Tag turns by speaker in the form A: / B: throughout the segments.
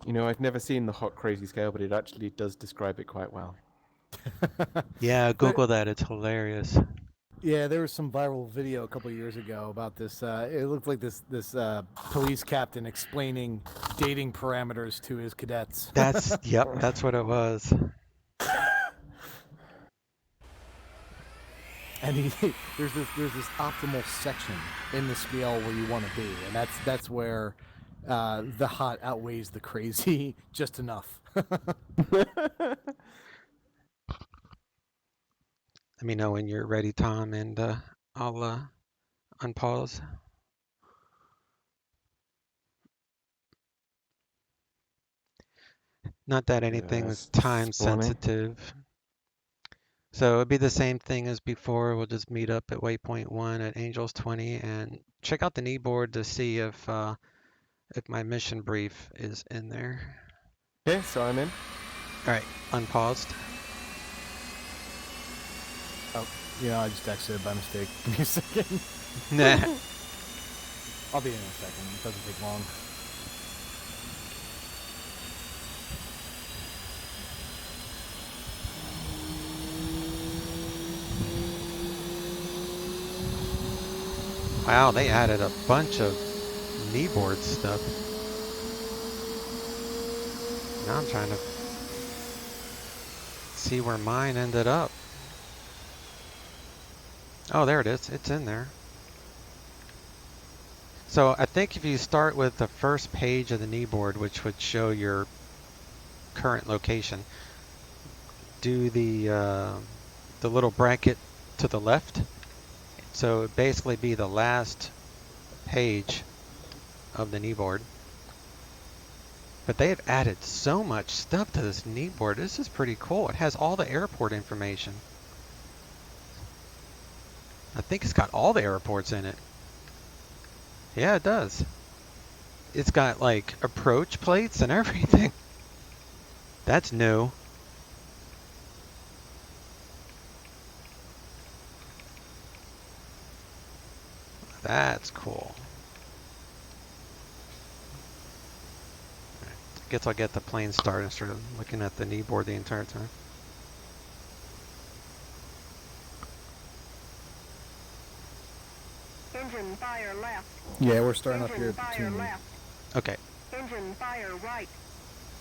A: You know, I've never seen the hot crazy scale, but it actually does describe it quite well.
B: Yeah,
C: There,
B: Google that. It's hilarious.
C: yeah, there was some viral video a couple years ago about this. It looked like this police captain explaining dating parameters to his cadets.
B: Yep, that's what it was.
C: And there's this optimal section in the scale where you want to be, and that's where the hot outweighs the crazy just enough.
B: Let me know when you're ready, Tom, and I'll unpause. Not that anything is
A: Just
B: time
A: spawning.
B: sensitive. So it'd be the same thing as before. We'll just meet up at waypoint 1 at Angels 20 and check out the knee board to see if my mission brief is in there.
A: Okay, so I'm in.
B: All right, unpaused.
C: Oh, I just exited by mistake. Give me a second.
B: Nah.
C: I'll be in a second. It doesn't take long.
B: Wow, they added a bunch of kneeboard stuff. Now I'm trying to see where mine ended up. Oh, there it is. It's in there. So I think if you start with the first page of the kneeboard, which would show your current location, do the little bracket to the left. So it'd basically be the last page of the kneeboard. But they have added so much stuff to this kneeboard. This is pretty cool. It has all the airport information. I think it's got all the airports in it. Yeah, it does. It's got like approach plates and everything. That's new. That's cool. I guess I'll get the plane started instead of looking at the kneeboard the entire time.
D: Engine fire left.
C: Yeah, we're starting up here
D: Engine
C: at the
D: fire
C: tuning.
D: left.
B: Okay.
D: Engine fire right.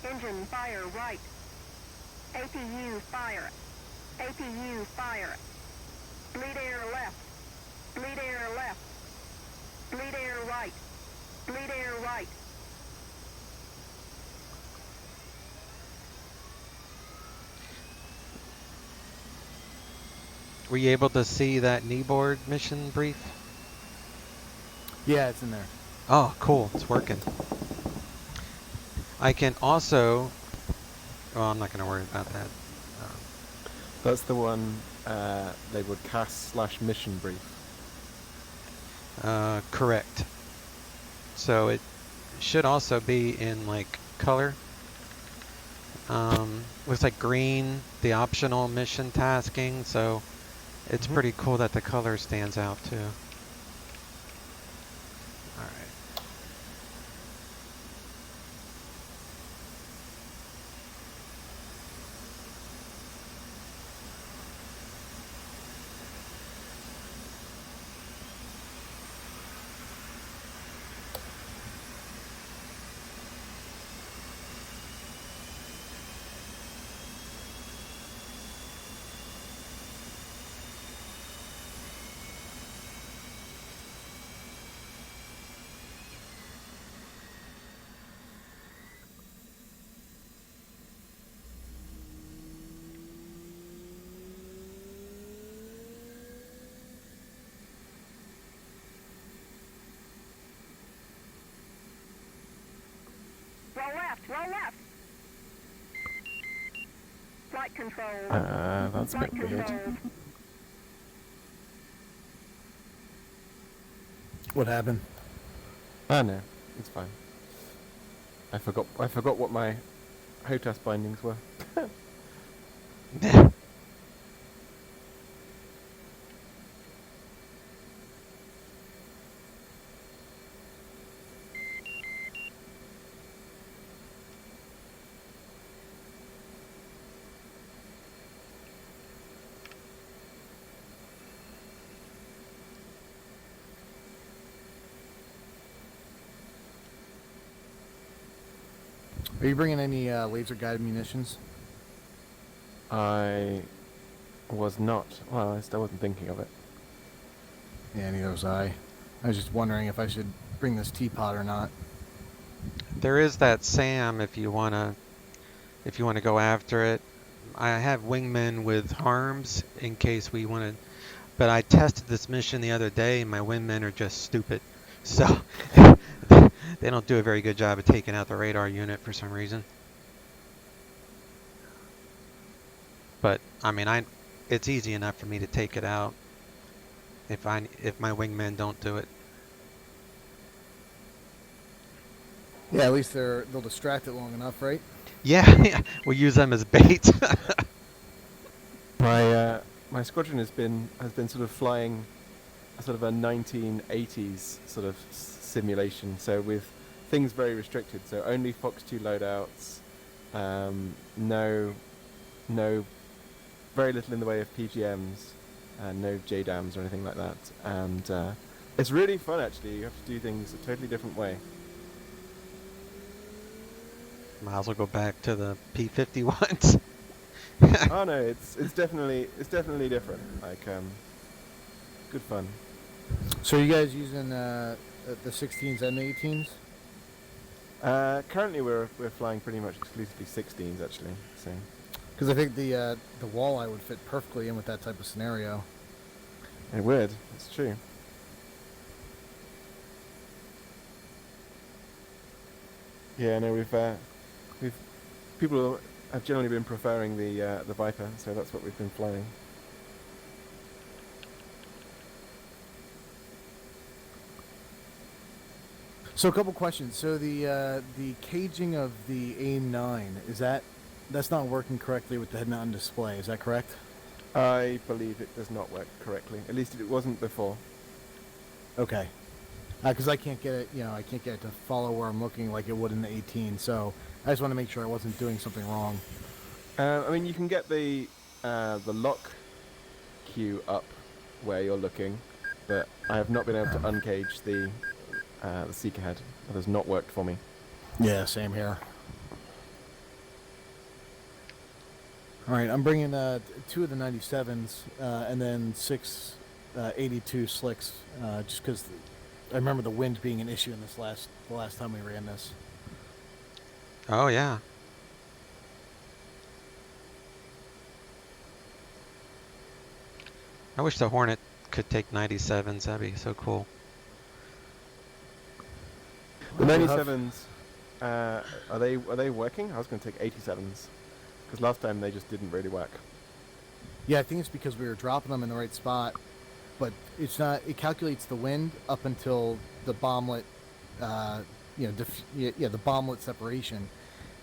D: Engine fire right. APU fire. APU fire. Bleed air left. Bleed air left. Bleed air right. Bleed air right.
B: Were you able to see that kneeboard mission brief?
C: Yeah, it's in there.
B: Oh, cool. It's working. I can also... Well, I'm not going to worry about that.
A: That's the one they would cast / mission brief.
B: Correct. So it should also be in like color. Looks like green, the optional mission tasking. So it's pretty cool that the color stands out too. All right.
D: Roll left. Roll left. Flight control.
A: That's a
D: Flight
A: bit weird.
D: control.
C: What happened?
A: Ah, no, it's fine. I forgot what my HOTAS bindings were.
C: Are you bringing any laser guided munitions?
A: I was not. Well, I still wasn't thinking of it.
C: Yeah, neither was I. I was just wondering if I should bring this teapot or not.
B: There is that SAM if you wanna go after it. I have wingmen with harms in case we want to. But I tested this mission the other day, and my wingmen are just stupid. So they don't do a very good job of taking out the radar unit for some reason. But I mean, it's easy enough for me to take it out if my wingmen don't do it.
C: Yeah, at least they'll distract it long enough, right?
B: Yeah, we'll use them as bait.
A: My squadron has been sort of flying a sort of a 1980s sort of simulation. So with things very restricted. So only Fox 2 loadouts. No, very little in the way of PGMs. No JDAMs or anything like that. And it's really fun actually. You have to do things a totally different way.
B: Might as well go back to the P-51s.
A: Oh no, it's definitely different. Like good fun.
C: So are you guys using the 16s and the 18s?
A: Currently we're flying pretty much exclusively 16s actually. So
C: Because I think the walleye would fit perfectly in with that type of scenario.
A: it would. It's true. Yeah, no, we've people have generally been preferring the Viper, so that's what we've been flying.
C: So a couple questions. So the caging of the AIM-9 that's not working correctly with the head-mounted display. Is that correct?
A: I believe it does not work correctly. At least it wasn't before.
C: Okay. Because I can't get it. I can't get it to follow where I'm looking like it would in the 18. So I just want to make sure I wasn't doing something wrong.
A: I mean, you can get the lock queue up where you're looking, but I have not been able to uncage the seeker head. It has not worked for me.
C: Yeah, same here. All right, I'm bringing 2 of the 97s and then 6 82 slicks, just because I remember the wind being an issue in the last time we ran this.
B: Oh yeah. I wish the Hornet could take 97s. That'd be so cool.
A: The 97s, are they working? I was going to take 87s, because last time they just didn't really work.
C: Yeah, I think it's because we were dropping them in the right spot, but it's not. It calculates the wind up until the bomblet, the bomblet separation,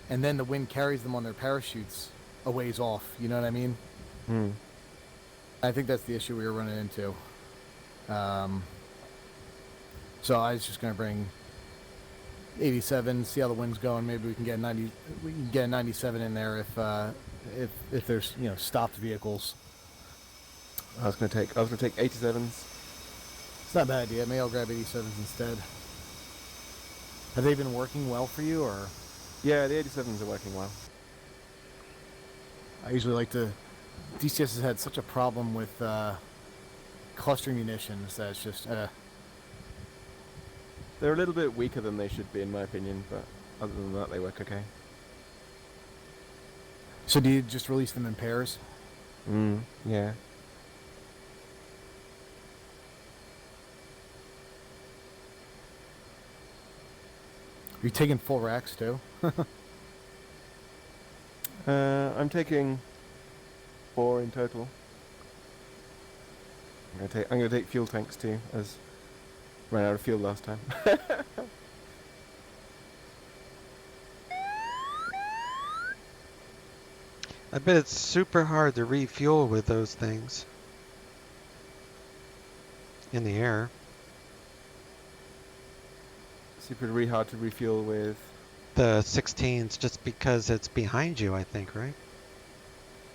C: and then the wind carries them on their parachutes a ways off. You know what I mean?
A: Hmm.
C: I think that's the issue we were running into. So I was just going to bring 87, see how the wind's going. Maybe we can get a 97 in there if there's stopped vehicles.
A: I was going to take 87s.
C: It's not a bad idea. Maybe I'll grab 87s instead. Have they been working well for you, or?
A: Yeah, the 87s are working well.
C: I usually like to. DCS has had such a problem with cluster munitions that it's just.
A: They're a little bit weaker than they should be, in my opinion, but other than that, they work okay.
C: So do you just release them in pairs?
A: Yeah.
C: Are you taking full racks too?
A: I'm taking 4 in total. I'm gonna take fuel tanks too, as ran out of fuel last time.
B: I bet it's super hard to refuel with those things in the air.
A: Super really hard to refuel with.
B: The 16s, just because it's behind you, I think, right?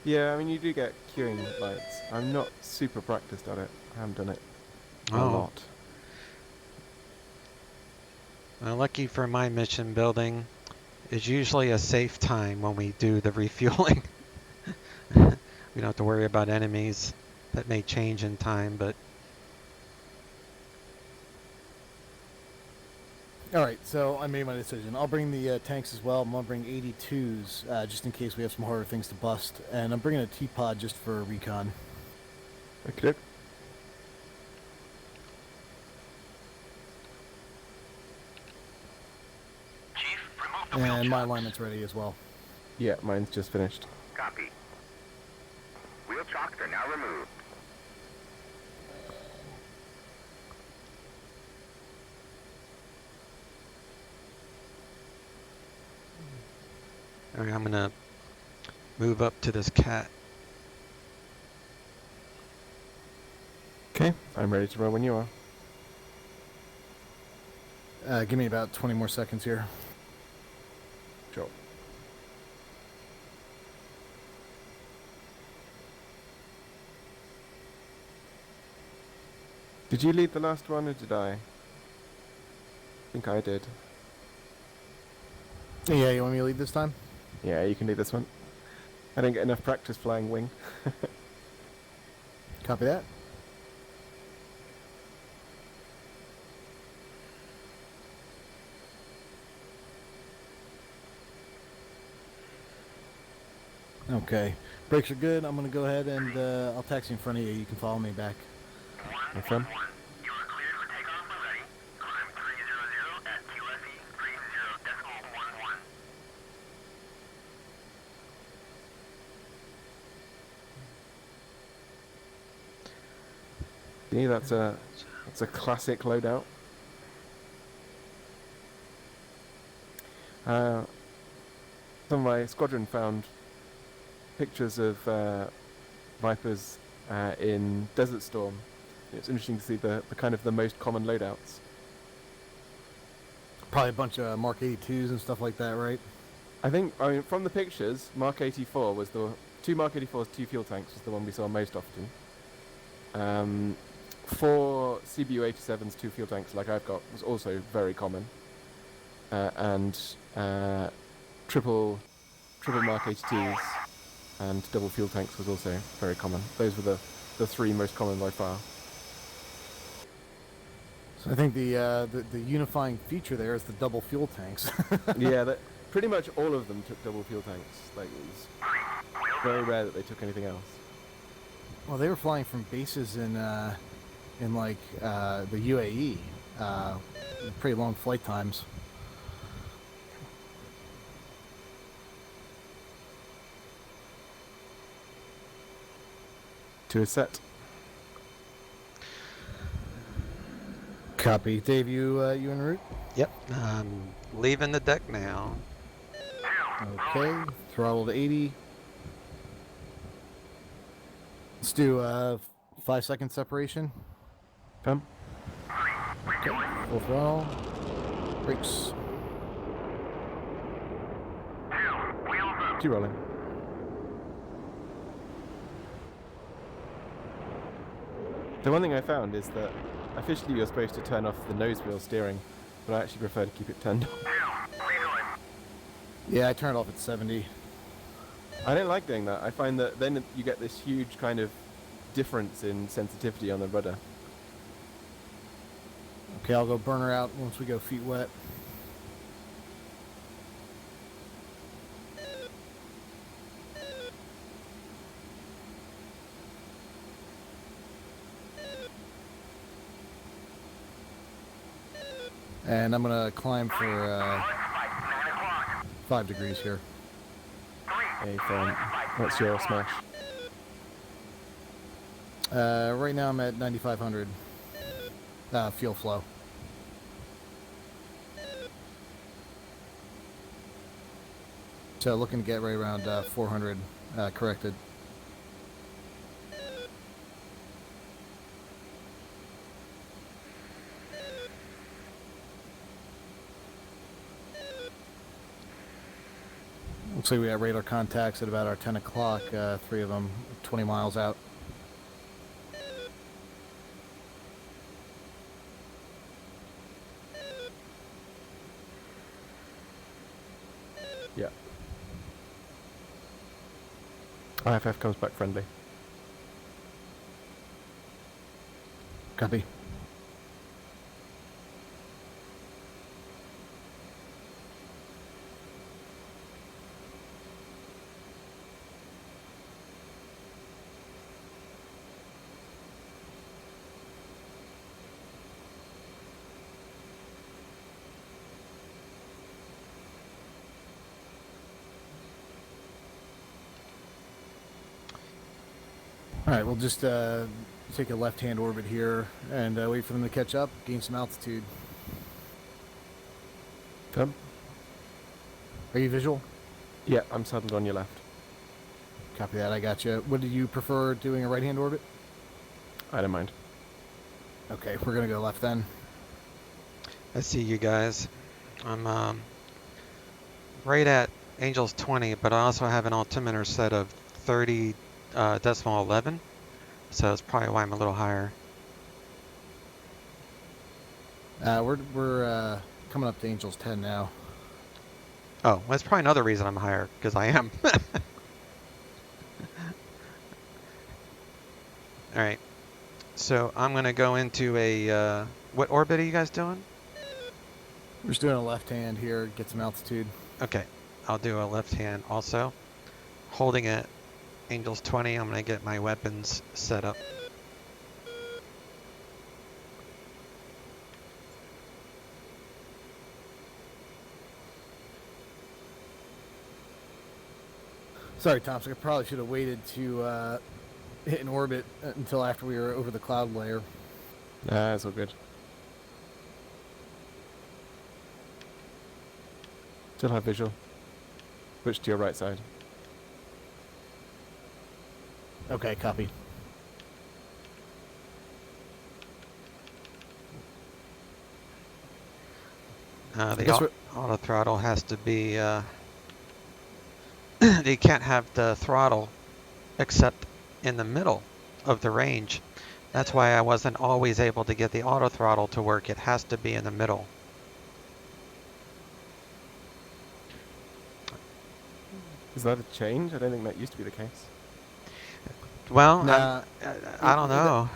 A: Yeah, I mean you do get queuing lights. I'm not super practiced at it. I haven't done it a
B: Oh.
A: lot.
B: Lucky for my mission building, is usually a safe time when we do the refueling. We don't have to worry about enemies that may change in time, but
C: All right, so I made my decision. I'll bring the tanks as well. I'm gonna bring 82s just in case we have some harder things to bust, and I'm bringing a T-pod just for recon.
A: Okay.
C: And my alignment's ready as well.
A: Yeah, mine's just finished.
E: Copy. Wheel chocks are now removed.
B: all right, I'm gonna move up to this cat.
A: Okay, I'm ready to roll when you are.
C: Give me about 20 more seconds here.
A: Sure. Did you lead the last one or did I? I think I did.
C: Yeah, you want me to lead this time?
A: Yeah, you can lead this one. I didn't get enough practice flying wing.
C: Copy that. Okay, brakes are good. I'm gonna go ahead and I'll taxi in front of you. You can follow me back.
A: No fun.
E: You are cleared for takeoff when ready. Climb 300 at QFE 30.11.
A: See, that's a classic loadout. Some of my squadron found pictures of Vipers in Desert Storm. It's interesting to see the kind of the most common loadouts.
C: Probably a bunch of Mark 82s and stuff like that, right?
A: I mean, from the pictures, Mark 84 was the two Mark 84s, two fuel tanks was the one we saw most often. 4 CBU 87s, 2 fuel tanks like I've got was also very common. And triple Mark 82s and double fuel tanks was also very common. Those were the 3 most common by far.
C: So I think the unifying feature there is the double fuel tanks.
A: Yeah, pretty much all of them took double fuel tanks. Like, it was very rare that they took anything else.
C: Well, they were flying from bases in like the UAE, pretty long flight times.
A: To a set.
C: Copy, Dave. You en route?
B: Yep, leaving the deck now.
C: Okay, throttle to 80. Let's do 5-second separation.
A: Come.
C: Okay, full throttle. Brakes.
A: 2 rolling. The one thing I found is that officially you're supposed to turn off the nose wheel steering, but I actually prefer to keep it turned off.
C: Yeah, I turned it off at 70.
A: I don't like doing that. I find that then you get this huge kind of difference in sensitivity on the rudder.
C: Okay, I'll go burner out once we go feet wet. And I'm gonna climb for 5 degrees here.
A: Hey, fine. What's your smash?
C: Right now I'm at 9,500 fuel flow. So looking to get right around 400 corrected. Looks like we got radar contacts at about our 10 o'clock, 3 of them 20 miles out.
A: Yeah. IFF comes back friendly.
C: Copy. All right, we'll just take a left-hand orbit here and wait for them to catch up, gain some altitude.
A: Come.
C: Are you visual?
A: Yeah, I'm saddled on your left.
C: Copy that, I got you. Would you prefer doing a right-hand orbit?
A: I don't mind.
C: Okay, we're going to go left then.
B: I see you guys. I'm right at Angels 20, but I also have an altimeter set of 30 decimal 11, so that's probably why I'm a little higher.
C: We're coming up to Angels 10 now.
B: Oh, well, that's probably another reason I'm higher, because I am. All right, so I'm going to go into a, what orbit are you guys doing?
C: We're just doing a left-hand here, get some altitude.
B: Okay, I'll do a left hand also. Holding it, Angels 20, I'm going to get my weapons set up.
C: Sorry, Thompson, I probably should have waited to hit an orbit until after we were over the cloud layer.
A: Nah, it's all good. Still have visual. Switch to your right side.
C: Okay, copy.
B: The auto throttle has to be, you can't have the throttle except in the middle of the range. That's why I wasn't always able to get the auto throttle to work. It has to be in the middle.
A: Is that a change? I don't think that used to be the case.
B: Well,
C: Nah,
B: I don't know.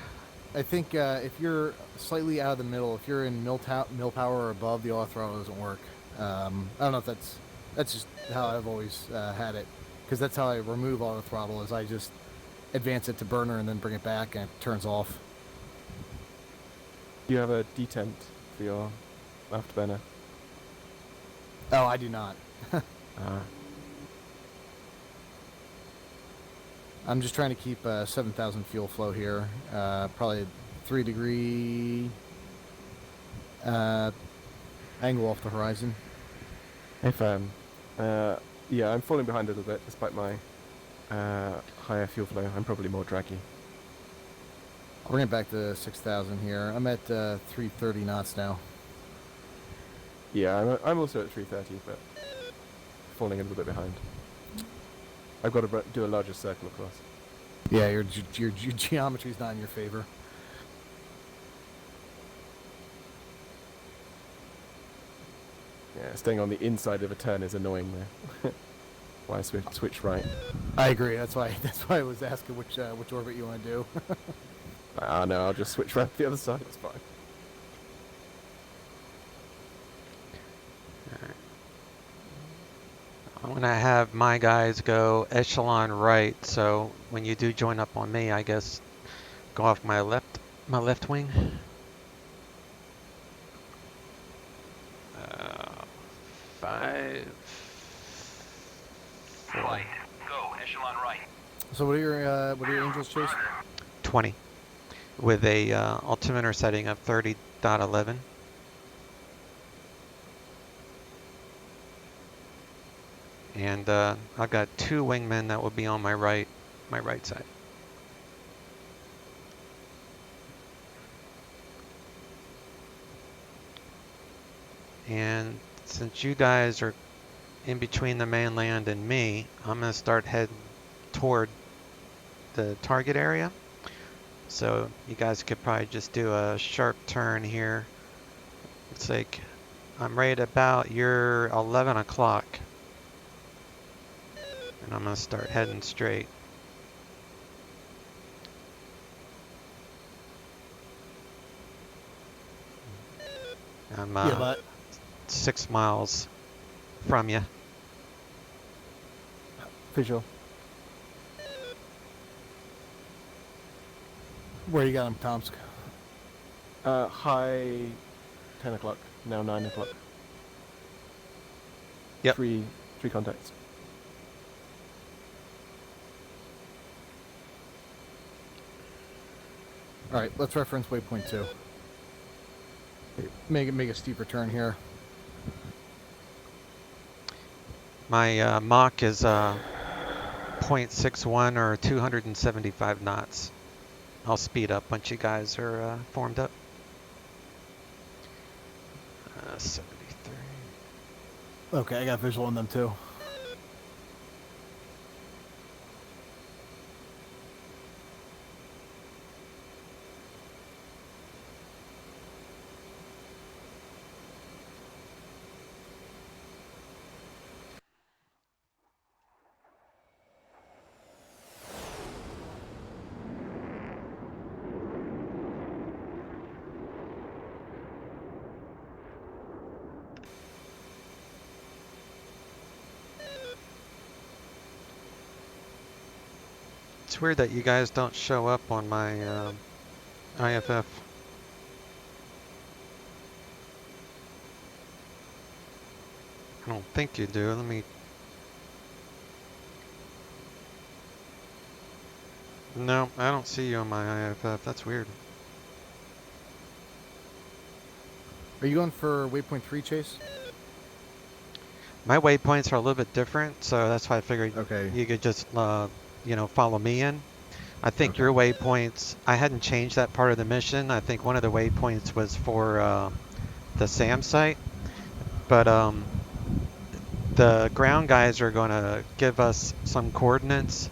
C: I think if you're slightly out of the middle, if you're in mil power or above, the auto throttle doesn't work. I don't know if that's just how I've always had it, because that's how I remove auto throttle, is I just advance it to burner and then bring it back and it turns off.
A: Do you have a detent for your afterburner?
C: Oh, I do not. I'm just trying to keep 7,000 fuel flow here. Probably 3-degree angle off the horizon.
A: If yeah, I'm falling behind a little bit despite my higher fuel flow. I'm probably more draggy.
C: I'll bring it back to 6,000 here. I'm at 330 knots now.
A: Yeah, I'm also at 330, but falling a little bit behind. I've got to do a larger circle across.
C: Yeah, your geometry's not in your favor.
A: Yeah, staying on the inside of a turn is annoying there. Why switch right?
C: I agree. That's why I was asking which orbit you want to do.
A: No, I'll just switch right to the other side. It's fine.
B: I'm going to have my guys go echelon right, so when you do join up on me, I guess go off my left wing. 5, 4,
E: Flight. Go. Echelon right.
C: So what are your angels, Chase?
B: 20 with a altimeter setting of 30.11. And I've got 2 wingmen that will be on my right side. And since you guys are in between the mainland and me, I'm going to start heading toward the target area. So you guys could probably just do a sharp turn here. Looks like I'm right about your 11 o'clock. And I'm gonna start heading straight. I'm
C: Yeah, but
B: 6 miles from you.
A: Visual.
C: where you got him, Tomsk?
A: High 10 o'clock, now 9 o'clock.
B: Yep.
A: Three contacts.
C: All right, let's reference waypoint 2. Make a steeper turn here.
B: My Mach is 0.61 or 275 knots. I'll speed up once you guys are formed up. 73.
C: Okay, I got visual on them too.
B: It's weird that you guys don't show up on my IFF. I don't think you do. Let me... No, I don't see you on my IFF. That's weird.
C: Are you going for waypoint 3, Chase?
B: My waypoints are a little bit different, so that's why I figured
C: Okay.
B: you could just, you know, follow me in. I think
C: Okay.
B: your waypoints, I hadn't changed that part of the mission. I think one of the waypoints was for the SAM site, but the ground guys are going to give us some coordinates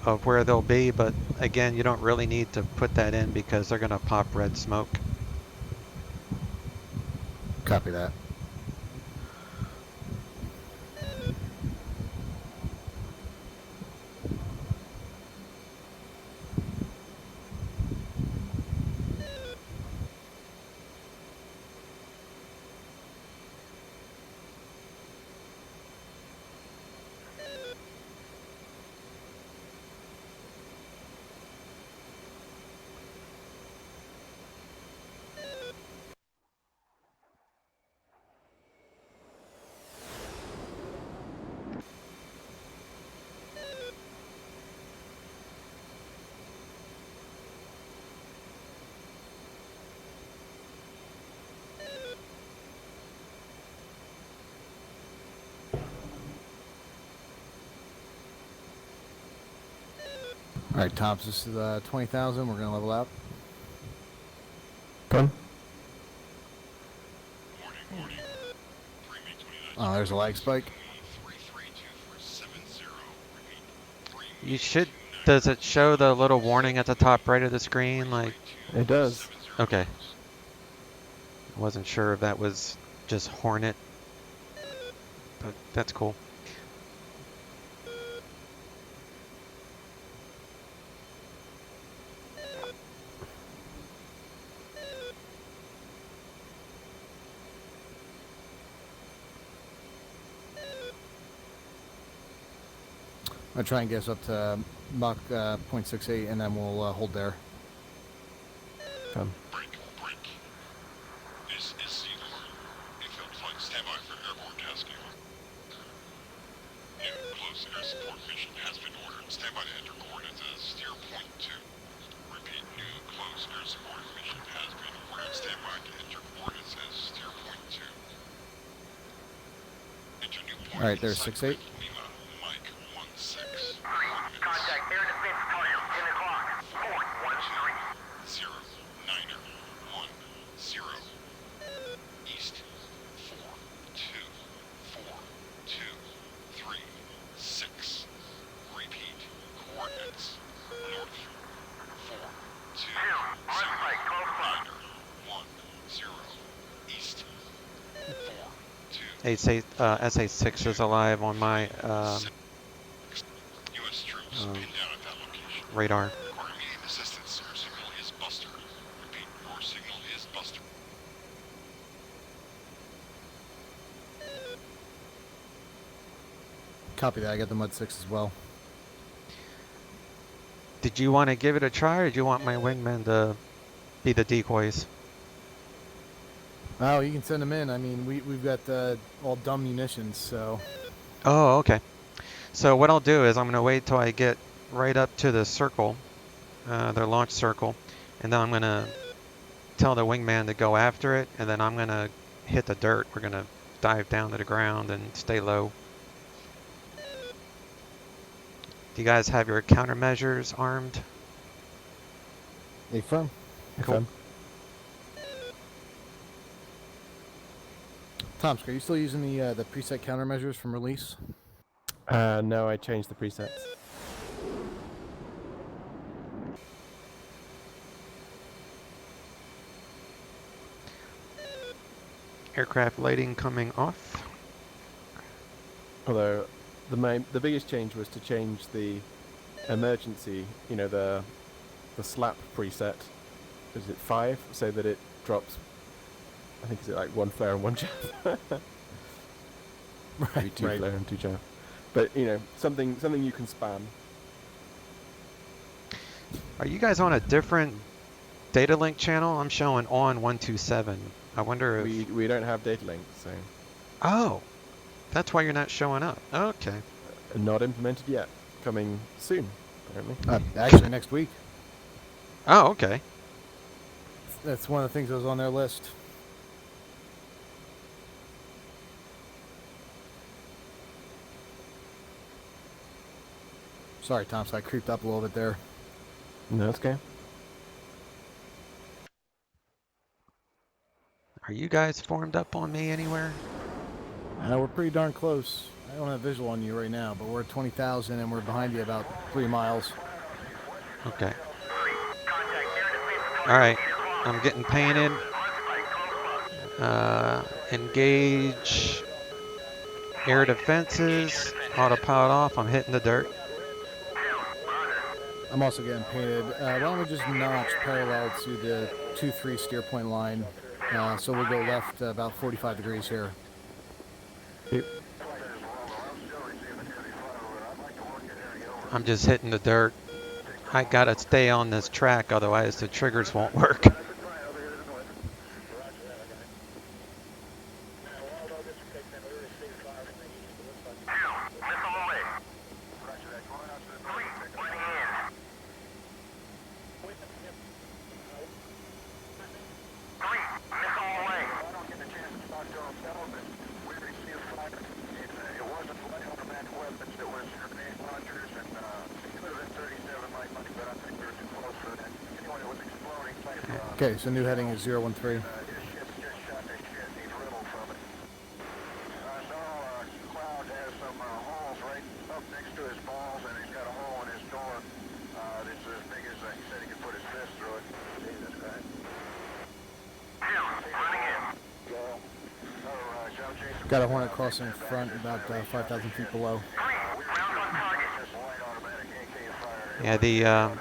B: of where they'll be, but again, you don't really need to put that in because they're going to pop red smoke.
C: Copy that. All right, Tops, this is 20,000. We're going to level out.
A: Done.
C: Oh, there's a lag spike.
B: You should, does it show the little warning at the top right of the screen? Like,
A: It does.
B: okay. I wasn't sure if that was just Hornet, but that's cool.
C: I'll try and get us up to Mach 0.68, and then we'll hold there.
A: Done.
E: Break. This is Sealer. Infield flight, stand by for airborne tasking. New close air support mission has been ordered. Stand by to enter coordinates as steer point 2. Repeat, new close air support mission has been ordered. Stand by to enter coordinates as steer point 2. Enter new point.
C: All right, there's 6-8.
E: Lima, Mike 16.
F: Contact air defense target, 10 o'clock, 413.
E: 0, 9er, 1, 0. East, 4, 2, 4, 2, 3, 6. Repeat, coordinates. North, 4, 2, 0,
F: on-site, close by.
E: 9er, 1, 0. East, 4, 2,
B: SA6 is alive on my
E: pinned down at that location.
B: radar.
E: Require immediate assistance. Your signal is Buster. Repeat, your signal is Buster.
C: Copy that. I got the Mud 6 as well.
B: Did you want to give it a try, or do you want my wingmen to be the decoys?
C: Oh, you can send them in. I mean, we've got all dumb munitions, so.
B: Oh, okay. So what I'll do is I'm going to wait till I get right up to the circle, their launch circle, and then I'm going to tell the wingman to go after it, and then I'm going to hit the dirt. We're going to dive down to the ground and stay low. Do you guys have your countermeasures armed?
C: Affirm.
B: Cool.
C: Affirm. Tom, are you still using the preset countermeasures from release?
A: No, I changed the presets.
B: Aircraft lighting coming off.
A: Although the biggest change was to change the emergency, you know, the slap preset. Is it 5? So that it drops, I think, is it like 1 flare and 1 chaff? Maybe 2
C: right.
A: flare and 2 chaff. But, you know, something you can spam.
B: Are you guys on a different data link channel? I'm showing on 127. I wonder if...
A: We don't have data links, so
B: Oh, that's why you're not showing up. Okay.
A: not implemented yet. Coming soon, apparently.
C: Actually, next week.
B: Oh, okay.
C: That's one of the things that was on their list. Sorry, Tom, so I creeped up a little bit there.
A: No, that's okay.
B: Are you guys formed up on me anywhere?
C: We're pretty darn close. I don't have visual on you right now, but we're at 20,000 and we're behind you about 3 miles.
B: Okay. Alright, I'm getting painted. Engage air defenses. Autopilot off. I'm hitting the dirt.
C: I'm also getting painted. Why don't we just notch parallel to the 2-3 steer point line? So we'll go left about 45 degrees here.
A: Yep.
B: I'm just hitting the dirt. I gotta stay on this track, otherwise the triggers won't work.
C: Okay, so new heading is 013. Got a Hornet crossing front about 5,000 feet below.
B: Yeah,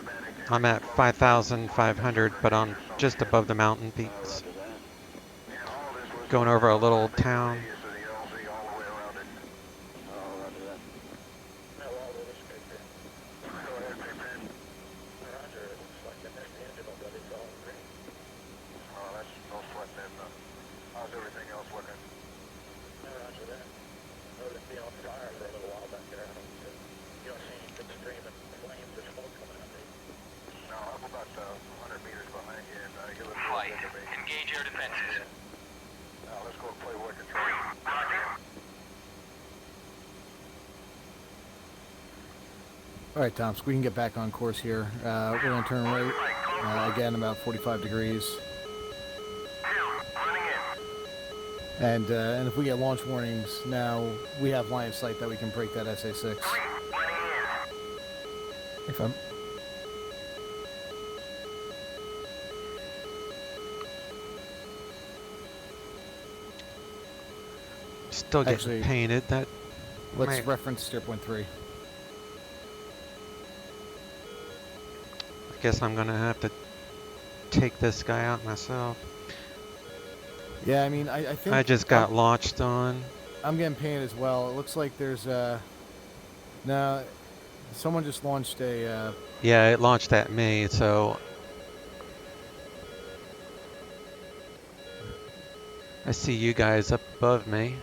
B: I'm at 5,500, but I'm just above the mountain peaks. Going over a little town.
F: Engage air defenses.
E: Let's go play weather control.
C: All right, Tom, so we can get back on course here. We're going to turn right, again, about 45 degrees. And if we get launch warnings, now we have line of sight that we can break that SA-6.
A: If I'm
B: Still getting
C: Actually,
B: painted. That
C: Let's
B: might-
C: reference steer point 3.
B: Guess I'm gonna have to take this guy out myself.
C: Yeah, I mean, I think
B: I just got launched on.
C: I'm getting painted as well. It looks like there's no, someone just launched a
B: Yeah, it launched at me, so I see you guys up above me.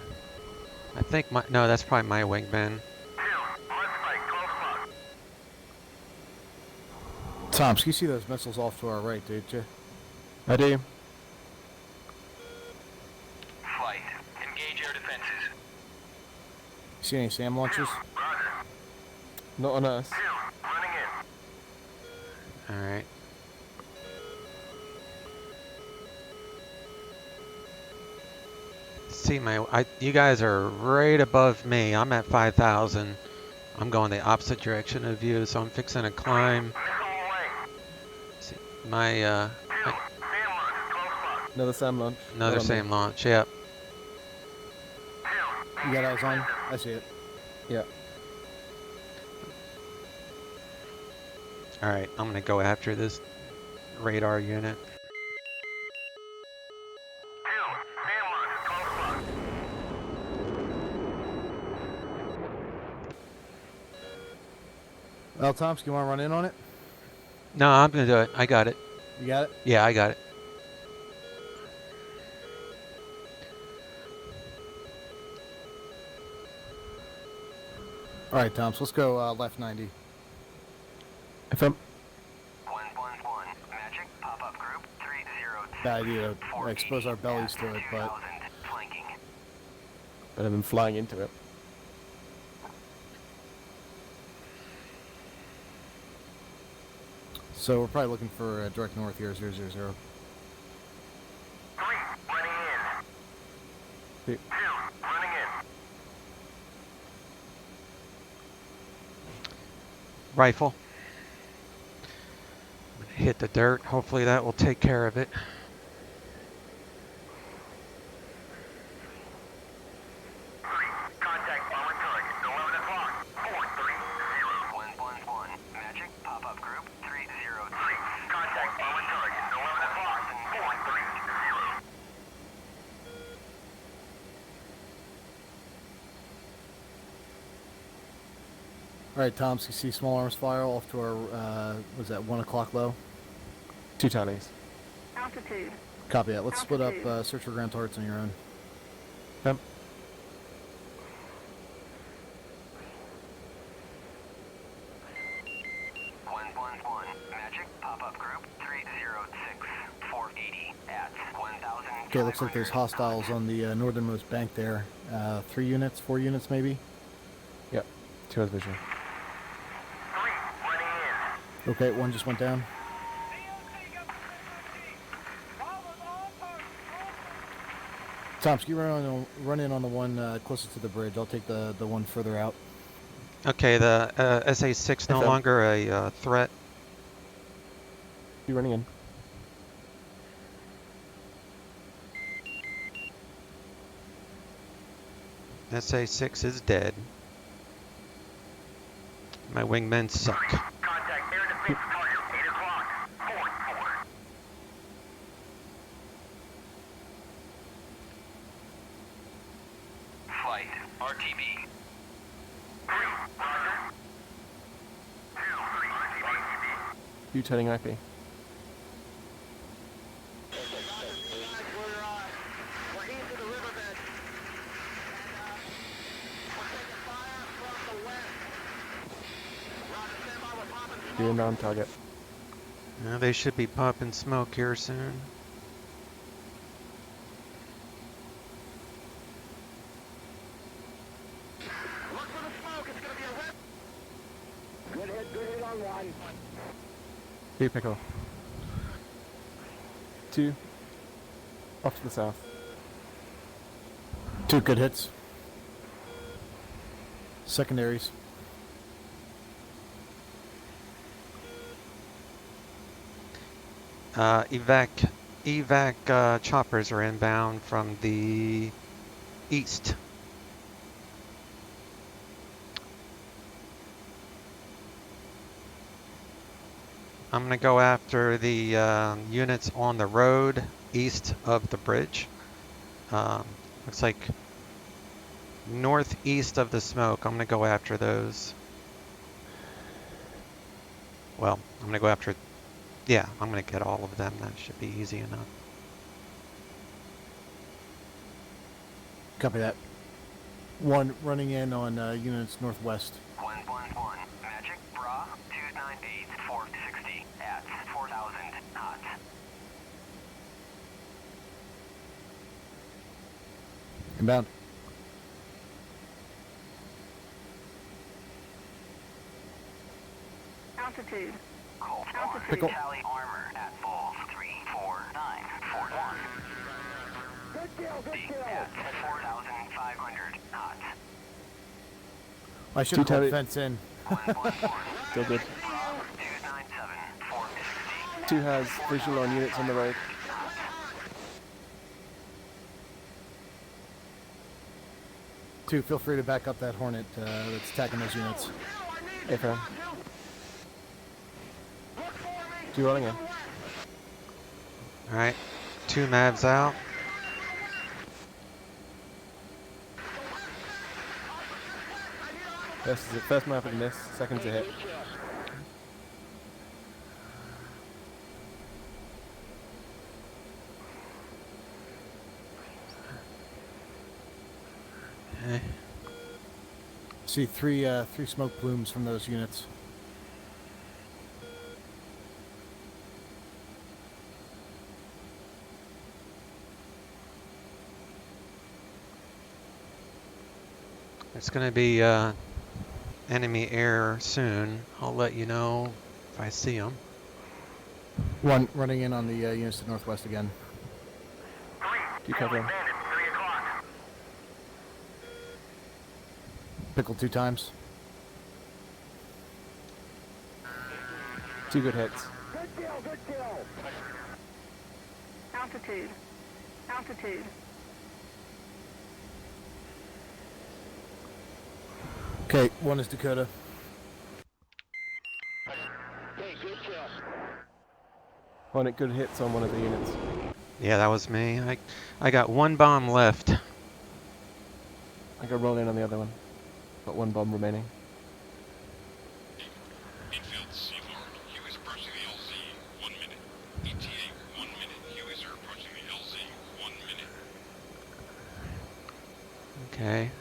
B: I think no, that's probably my wingman.
C: Tomsk, you see those missiles off to our right, did you?
A: I do.
F: Flight. Engage air defenses.
C: You see any SAM launches?
F: Roger.
A: Not on us.
F: 2. Running in.
B: All right. See you guys are right above me. I'm at 5,000. I'm going the opposite direction of you, so I'm fixing to climb.
F: Missile away.
B: See, my
F: 2. SAM launch. Close lock.
A: Another SAM launch.
B: another
A: Right on me.
B: SAM launch. Yep.
F: 2.
C: You got eyes on? I see it.
A: Yeah.
B: All right. I'm gonna go after this radar unit.
F: 2. SAM launch. Close lock.
C: Well, Tomsk, you want to run in on it?
B: No, I'm gonna do it. I got it.
C: You got it?
B: Yeah, I got it.
C: All right, Tomsk, let's go left 90.
A: FM.
F: 111. Magic. Pop-up group. 302.
C: Bad idea to expose our bellies to it, but
F: 2000. Flanking.
A: Better than flying into it.
C: so we're probably looking for direct north here, 000.
F: 3. Running in.
A: See.
F: 2. Running in.
B: Rifle. I'm gonna hit the dirt. Hopefully that will take care of it.
F: Contact armored target. 11 o'clock. 430. 111. Magic. Pop-up group. 303. Contact armored target. 11 o'clock. 430.
C: All right, Tomsk, you see small arms fire off to our, was that 1 o'clock low?
A: 2 tallies.
D: Altitude.
C: Copy that. Let's split up, search for ground targets on your own.
A: FM.
F: Magic. Pop-up group. 306. 480. At 1,000.
C: Okay, looks like there's hostiles on the northernmost bank there. 3 units, 4 units maybe?
A: Yep. 2 hours visual.
F: 3. Running in.
C: Okay, 1 just went down. Tomsk, you run in on the one closest to the bridge. I'll take the one further out.
B: Okay, the SA-6 no
A: FM.
B: longer a threat.
A: You running in?
B: SA-6 is dead. My wingmen suck.
F: Contact air defense target. 8 o'clock. 4. Flight. RTB. 3. Roger. 2. 3. RTB.
A: You turning IP.
F: We're east of the riverbed. And we're taking fire from the west. Roger, stand by, we're popping smoke.
A: You're on target.
B: They should be popping smoke here soon.
F: Look for the smoke, it's gonna be a red. Good hit on 1.
A: You pick off. 2. Off to the south.
C: 2 good hits. Secondaries.
B: Evac choppers are inbound from the east. I'm going to go after the units on the road east of the bridge. Looks like northeast of the smoke. I'm going to go after those. Well, I'm going to go after, yeah, I'm going to get all of them. That should be easy enough.
C: Copy that. One running in on units northwest.
F: 111. Magic Bra 298 460 at 4,000 knots.
C: Inbound.
D: Altitude.
F: Cold
D: Altitude.
C: Pickle.
F: Tally armor at full 34941.
D: Good kill, good
F: Peak at 4,500 knots.
C: I should
A: Two
C: have called
A: tally-
C: fence in.
F: 111.
A: Still good.
F: Bra 297 460.
A: 2 has visual on units on the road.
C: Two, feel free to back up that Hornet that's attacking those units.
A: AFM. 2 rolling in.
B: All right, 2 Mavs out.
A: First map of the miss, second's a hit.
B: Eh,
C: See three smoke plumes from those units.
B: It's going to be enemy air soon. I'll let you know if I see them.
C: One running in on the units to the northwest again.
A: 2 covering.
F: Bandit, 3 o'clock.
C: Pickle 2 times.
A: 2 good hits.
D: Good kill, good kill. Altitude. Altitude.
C: Okay, 1 is Dakota.
A: Hornet good hits on one of the units.
B: Yeah, that was me. I got 1 bomb left.
A: I go roll in on the other one. Got 1 bomb remaining.
E: Infield Seaforth. Hueys approaching the LZ. 1 minute. ETA 1 minute. Hueys are approaching the LZ. 1 minute.
B: Okay.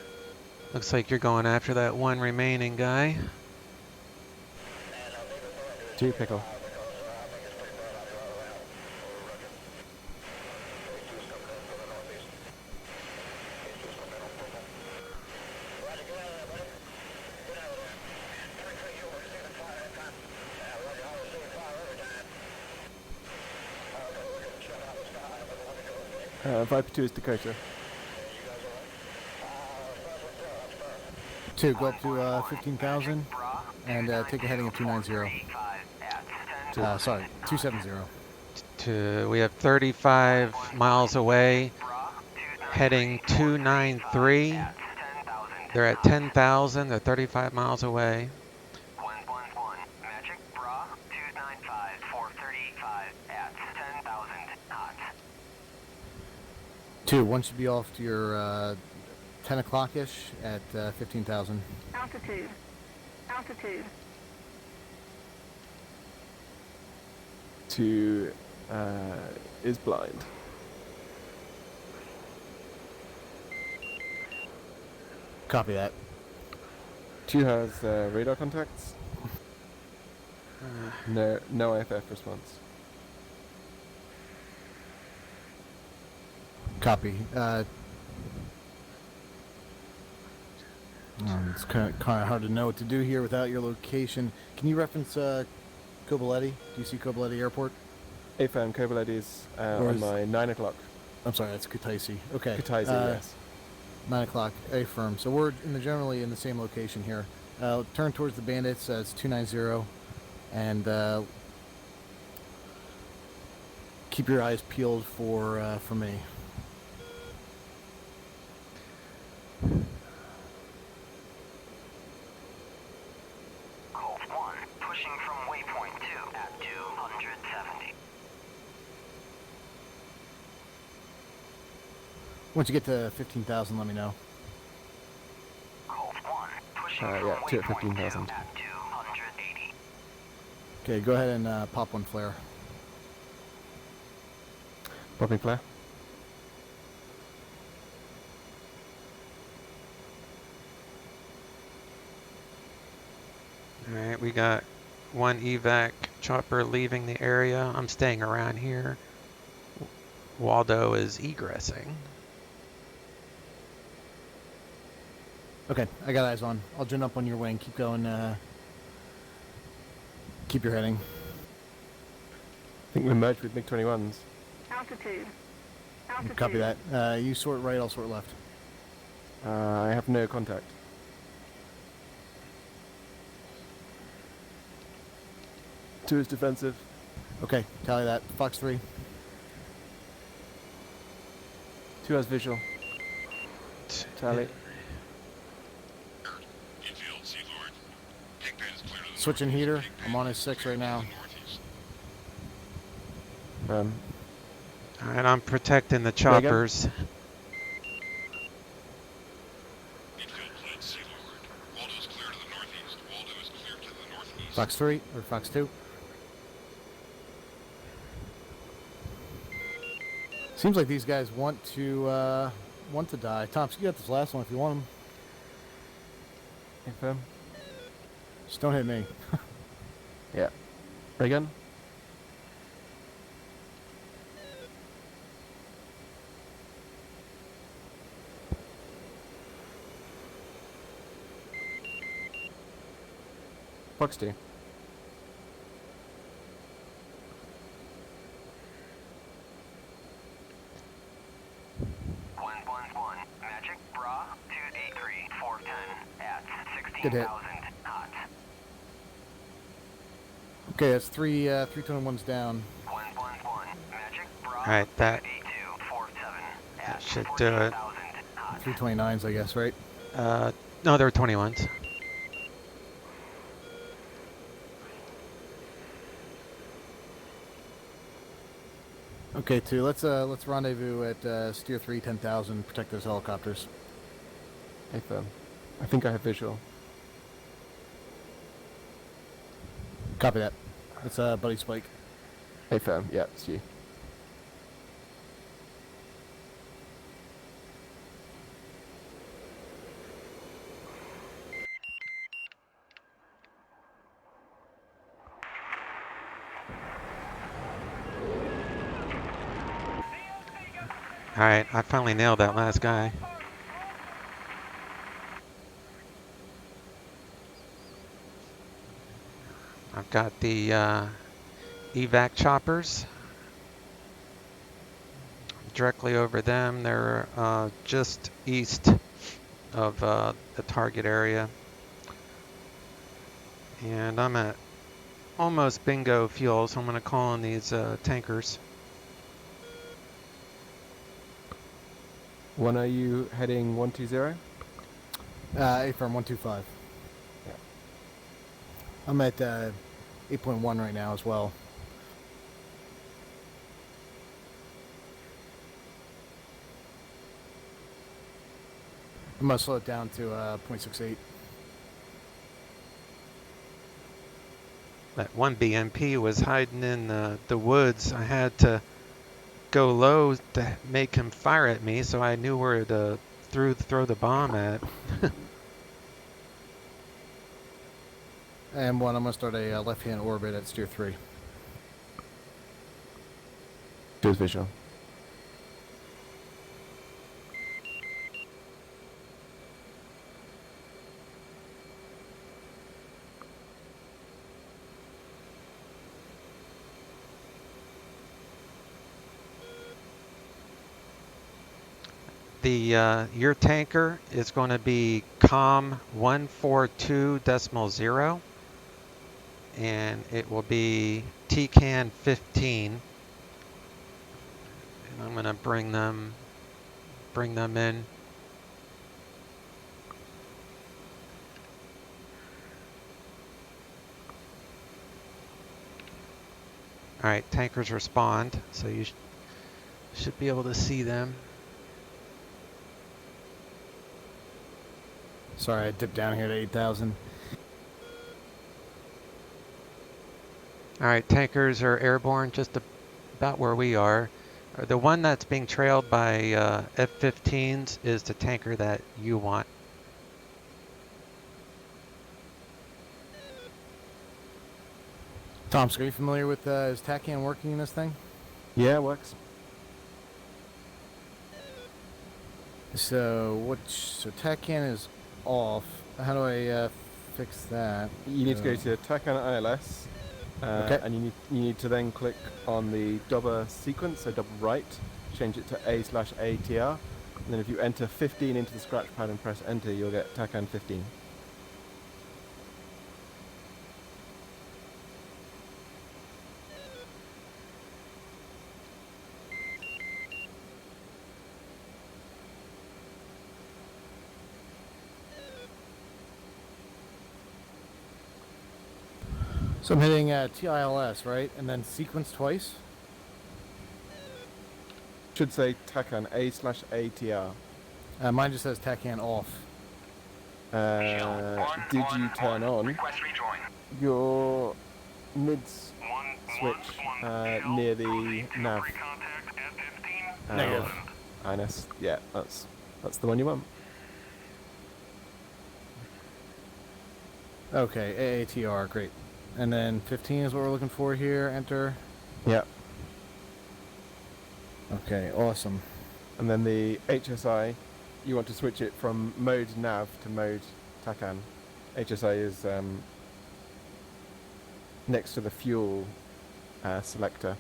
B: Looks like you're going after that 1 remaining guy.
A: 2 pickle. Viper 2 is Dakota.
C: 2, go up to 15,000 and take a heading of 290. Sorry, 270.
B: We have 35 miles away, heading 293. They're at 10,000. They're 35 miles away.
F: 111. Magic Bra 295 435 at 10,000 knots.
C: 2, 1 should be off to your 10 o'clock-ish at 15,000.
D: Altitude. Altitude.
A: 2 is blind.
C: Copy that.
A: 2 has radar contacts. No IFF response.
C: Copy. It's kind of hard to know what to do here without your location. Can you reference Kobaletti? Do you see Kobaletti Airport?
A: AFM Kobaletti is
C: Where
A: on
C: is-
A: my 9 o'clock.
C: I'm sorry, that's Kutaisi. Okay.
A: Kutaisi, yes.
C: 9 o'clock, affirm. So we're generally in the same location here. Turn towards the bandits. It's 290, and keep your eyes peeled for me.
F: Colt 1, pushing from waypoint 2 at 2
C: Once you get to 15,000, let me know.
F: Colt 1, pushing
A: Yeah,
F: from
A: 2 at
F: waypoint
A: 15,000.
F: 2 at 280.
C: Okay, go ahead and pop one flare.
A: Popping flare.
B: Alright, we got one evac chopper leaving the area. I'm staying around here. Waldo is egressing.
C: Okay, I got eyes on. I'll join up on your wing. Keep going. Keep your heading.
A: I think we're merged with MiG-21s.
D: Altitude. Altitude.
C: Copy that. You sort right, I'll sort left.
A: I have no contact. Two is defensive.
C: Okay, tally that. Fox 3.
A: 2 has visual. Tally.
E: Infield, Sea Lord. Kingpin is clear to the
C: Switching
E: northeast.
C: heater.
E: Kingpin
C: I'm on his
E: is
C: 6
E: clear
C: right
E: to
C: now.
E: the northeast.
B: Alright, I'm protecting the
A: There you go.
B: choppers.
E: Infield plant Sea Lord. Waldo's clear to the northeast. Waldo is clear to the northeast.
C: Fox 3 or Fox 2. Seems like these guys want to die. Tops, you got this last one if you want them.
A: Confirm.
C: Just don't hit me.
A: Yeah. Ray gun. Fox 2.
F: Magic Bra 283 410 at
C: Good hit.
F: 16,000 knots.
C: Okay, that's 321's down.
F: 111 Magic Bra
B: Alright, that
F: 8247
B: that
F: at
B: should do it.
F: 14,000 knots.
C: 329's, I guess, right?
B: No, there were 21s.
C: Okay, 2. Let's rendezvous at Steer 3 10,000. Protect those helicopters.
A: Affirm. I think I have visual.
C: Copy that. It's Buddy Spike.
A: Affirm. Yeah, it's you.
B: Alright, I finally nailed that last guy. I've got the evac choppers directly over them. They're just east of the target area. And I'm at almost bingo fuel, so I'm going to call on these tankers.
A: One, are you heading 120?
C: A-firm 125.
A: Yeah.
C: I'm at 8.1 right now as well. I'm going to slow it down to 0.68.
B: That one BMP was hiding in the woods. I had to go low to make him fire at me, so I knew where to throw the bomb at.
C: And one, I'm going to start a left-hand orbit at Steer 3.
A: 2 is visual.
B: Your tanker is going to be COM 142.0, and it will be TCAN 15. And I'm going to bring them in. All right, tankers respond, so you should be able to see them.
C: Sorry, I dipped down here to 8,000.
B: All right, tankers are airborne just about where we are. The one that's being trailed by F-15s is the tanker that you want.
C: Tom, are you familiar with is TACAN working in this thing?
A: Yeah, it works.
C: So so TACAN is off. How do I fix that?
A: You need to go to TACAN ILS,
C: Okay.
A: and you need to then click on the double sequence, so double right, change it to A/ATR, and then if you enter 15 into the scratch pad and press enter, you'll get TACAN 15.
C: So I'm hitting TILS, right? And then sequence twice?
A: Should say TACAN A/ATR.
C: Mine just says TACAN off.
A: Did you turn on
F: Request rejoin.
A: your mid
F: One,
A: switch
F: one,
A: near the
F: proceed to
A: nav?
F: pre-contact F-15.
C: Negative.
A: INS. Yeah, that's the one you want.
C: Okay, AATR, great. And then 15 is what we're looking for here. Enter.
A: Yeah.
C: Okay, awesome.
A: And then the HSI, you want to switch it from mode nav to mode TACAN. HSI is next to the fuel selector.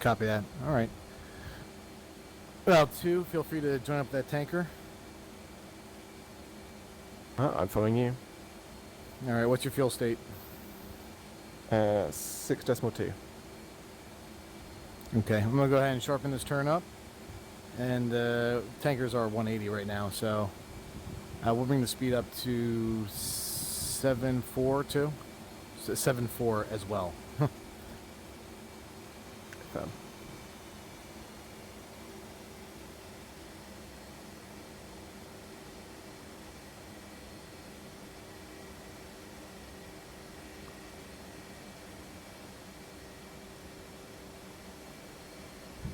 C: Copy that. All right. Well, 2, feel free to join up that tanker.
A: I'm following you.
C: All right, what's your fuel state?
A: 6.2.
C: Okay, I'm going to go ahead and sharpen this turn up. And tankers are 180 right now, so we'll bring the speed up to 7.4 too. 7.4 as well.
A: Fun.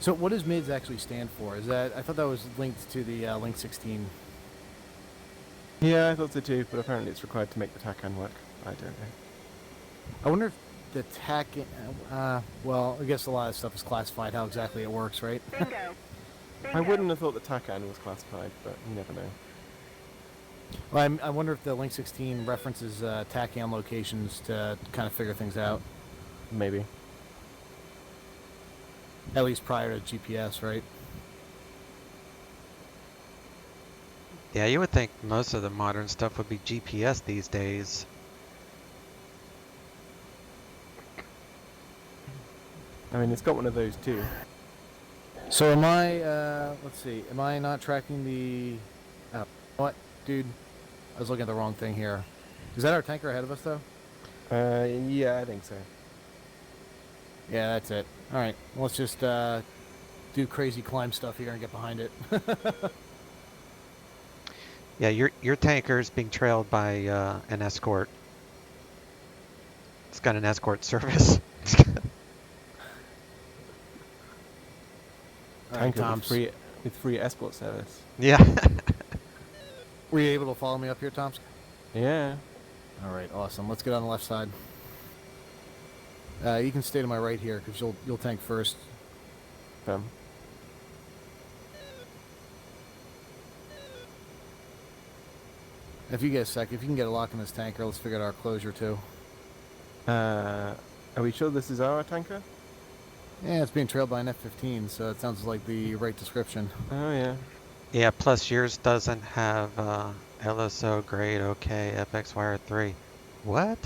C: So what does MIDS actually stand for? Is that, I thought that was linked to the Link 16.
A: Yeah, I thought so too, but apparently it's required to make the TACAN work. I don't know.
C: I wonder if the well, I guess a lot of stuff is classified how exactly it works, right?
D: Bingo.
A: I wouldn't have thought the TACAN was classified, but you never know.
C: Well, I wonder if the Link 16 references TACAN locations to kind of figure things out,
A: Maybe.
C: at least prior to GPS, right?
B: Yeah, you would think most of the modern stuff would be GPS these days.
A: I mean, it's got one of those too.
C: So am I, let's see, am I not tracking the, what, dude? I was looking at the wrong thing here. Is that our tanker ahead of us, though?
A: Yeah, I think so.
C: Yeah, that's it. All right, well, let's just do crazy climb stuff here and get behind it.
B: Yeah, your tanker's being trailed by an escort. It's got an escort service.
C: All right,
A: Tanker
C: Toms.
A: with free escort service.
B: Yeah.
C: Were you able to follow me up here, Toms?
A: Yeah.
C: All right, awesome. Let's get on the left side. You can stay to my right here because you'll tank first. If you get a sec, if you can get a lock in this tanker, let's figure out our closure too.
A: Are we sure this is our tanker?
C: Yeah, it's being trailed by an F-15, so it sounds like the right description.
A: Oh yeah.
B: Yeah, plus yours doesn't have LSO grade OK FX wire 3. What?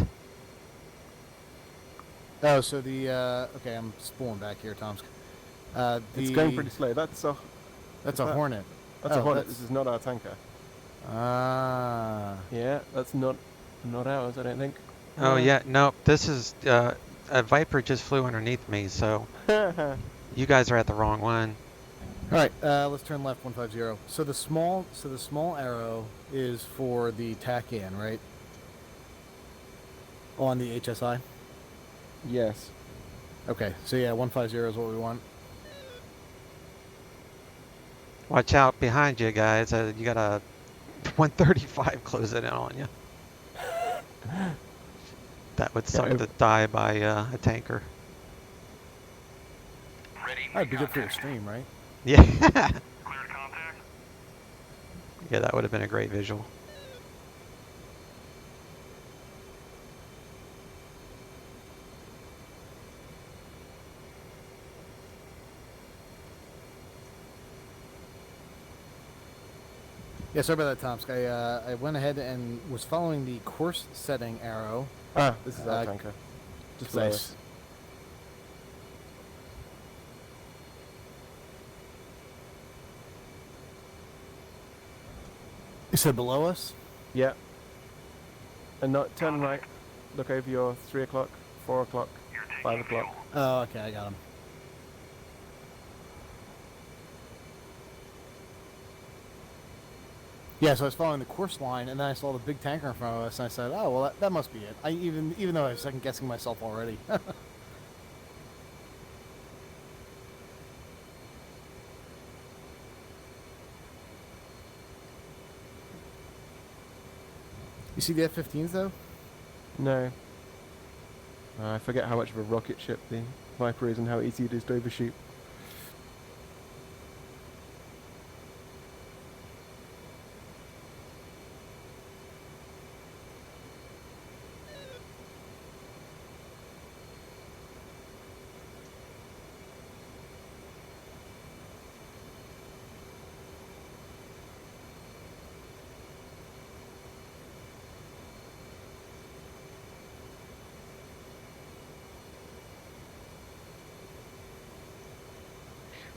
C: Oh, so the okay, I'm spooling back here, Tomsk.
A: It's going pretty slow. That's a
C: That's a Hornet.
A: That's
C: Oh,
A: a Hornet.
C: that's-
A: This is not our tanker.
C: Ah.
A: Yeah, that's not ours. I don't think.
B: Oh yeah, no, this is a Viper just flew underneath me, so you guys are at the wrong one.
C: All right, let's turn left 150. So the small arrow is for the TACAN, right? On the HSI.
A: Yes.
C: Okay, so yeah, 150 is what we want.
B: Watch out behind you, guys. You got a 135 closing in on you. That would suck
A: Yeah,
B: to die by a tanker.
F: Ready for
C: That'd be good for your
F: contact.
C: stream, right?
B: Yeah.
F: Cleared contact.
B: Yeah, that would have been a great visual.
C: Yeah, sorry about that, Tomsk. I went ahead and was following the course setting arrow.
A: Ah, this is our tanker. Just below
C: Nice.
A: us.
C: You said below us?
A: Yeah. And not turn right. Look over your 3 o'clock, 4 o'clock,
F: You're taking
A: 5 o'clock.
F: fuel.
C: Oh, okay, I got him. Yeah, so I was following the course line, and then I saw the big tanker in front of us, and I said, "Oh, well, that must be it." Even though I was second guessing myself already. You see the F-15s though?
A: No. I forget how much of a rocket ship the Viper is and how easy it is to overshoot.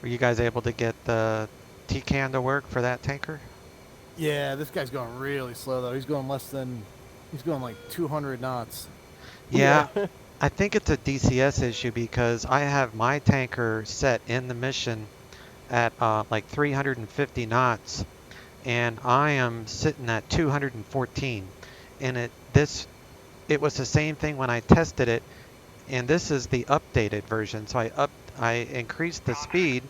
B: Were you guys able to get the TCAN to work for that tanker?
C: Yeah, this guy's going really slow though. He's going like 200 knots.
B: Yeah, I think it's a DCS issue because I have my tanker set in the mission at like 350 knots, and I am sitting at 214. And it was the same thing when I tested it, and this is the updated version. So I increased the speed,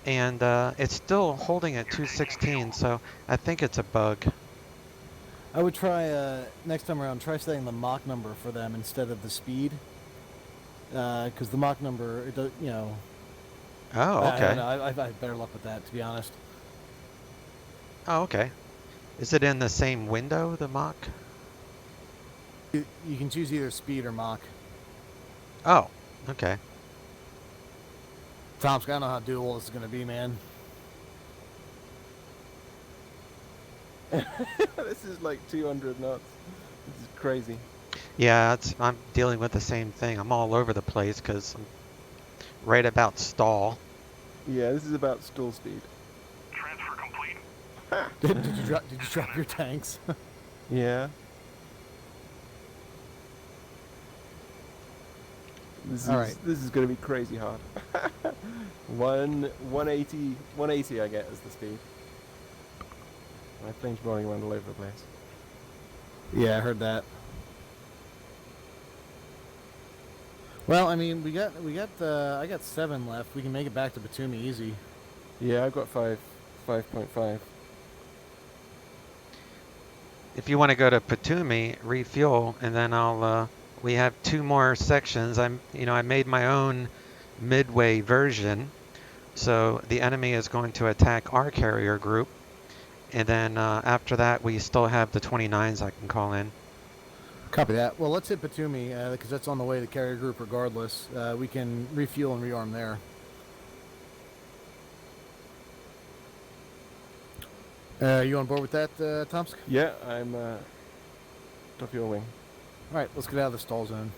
B: and it's still holding at 216. So I think it's a bug.
C: I would try next time around. Try setting the Mach number for them instead of the speed, because the Mach number, it does, you know.
B: Oh,
C: I
B: okay.
C: don't know. I've had better luck with that, to be honest.
B: Oh, okay. Is it in the same window, the Mach?
C: You can choose either speed or Mach.
B: Oh, okay.
C: Tomsk, I don't know how doable this is going to be, man.
A: This is like 200 knots. This is crazy.
B: Yeah, I'm dealing with the same thing. I'm all over the place because I'm right about stall.
A: Yeah, this is about stall speed.
F: Transfer complete.
C: Did you drop your tanks?
A: Yeah.
C: Alright.
A: This is going to be crazy hard. 180 I get as the speed. My plane's rolling around all over the place.
C: Yeah, I heard that. Well, I mean, I got 7 left. We can make it back to Batumi easy.
A: Yeah, I've got 5.5.
B: If you want to go to Patumi, refuel, and then we have 2 more sections. I made my own midway version. So the enemy is going to attack our carrier group. And then after that, we still have the 29s I can call in.
C: Copy that. Well, let's hit Batumi, because that's on the way to the carrier group regardless. We can refuel and rearm there. You on board with that, Tomsk?
A: Yeah, I'm top your wing.
C: All right, let's get out of the stall zone.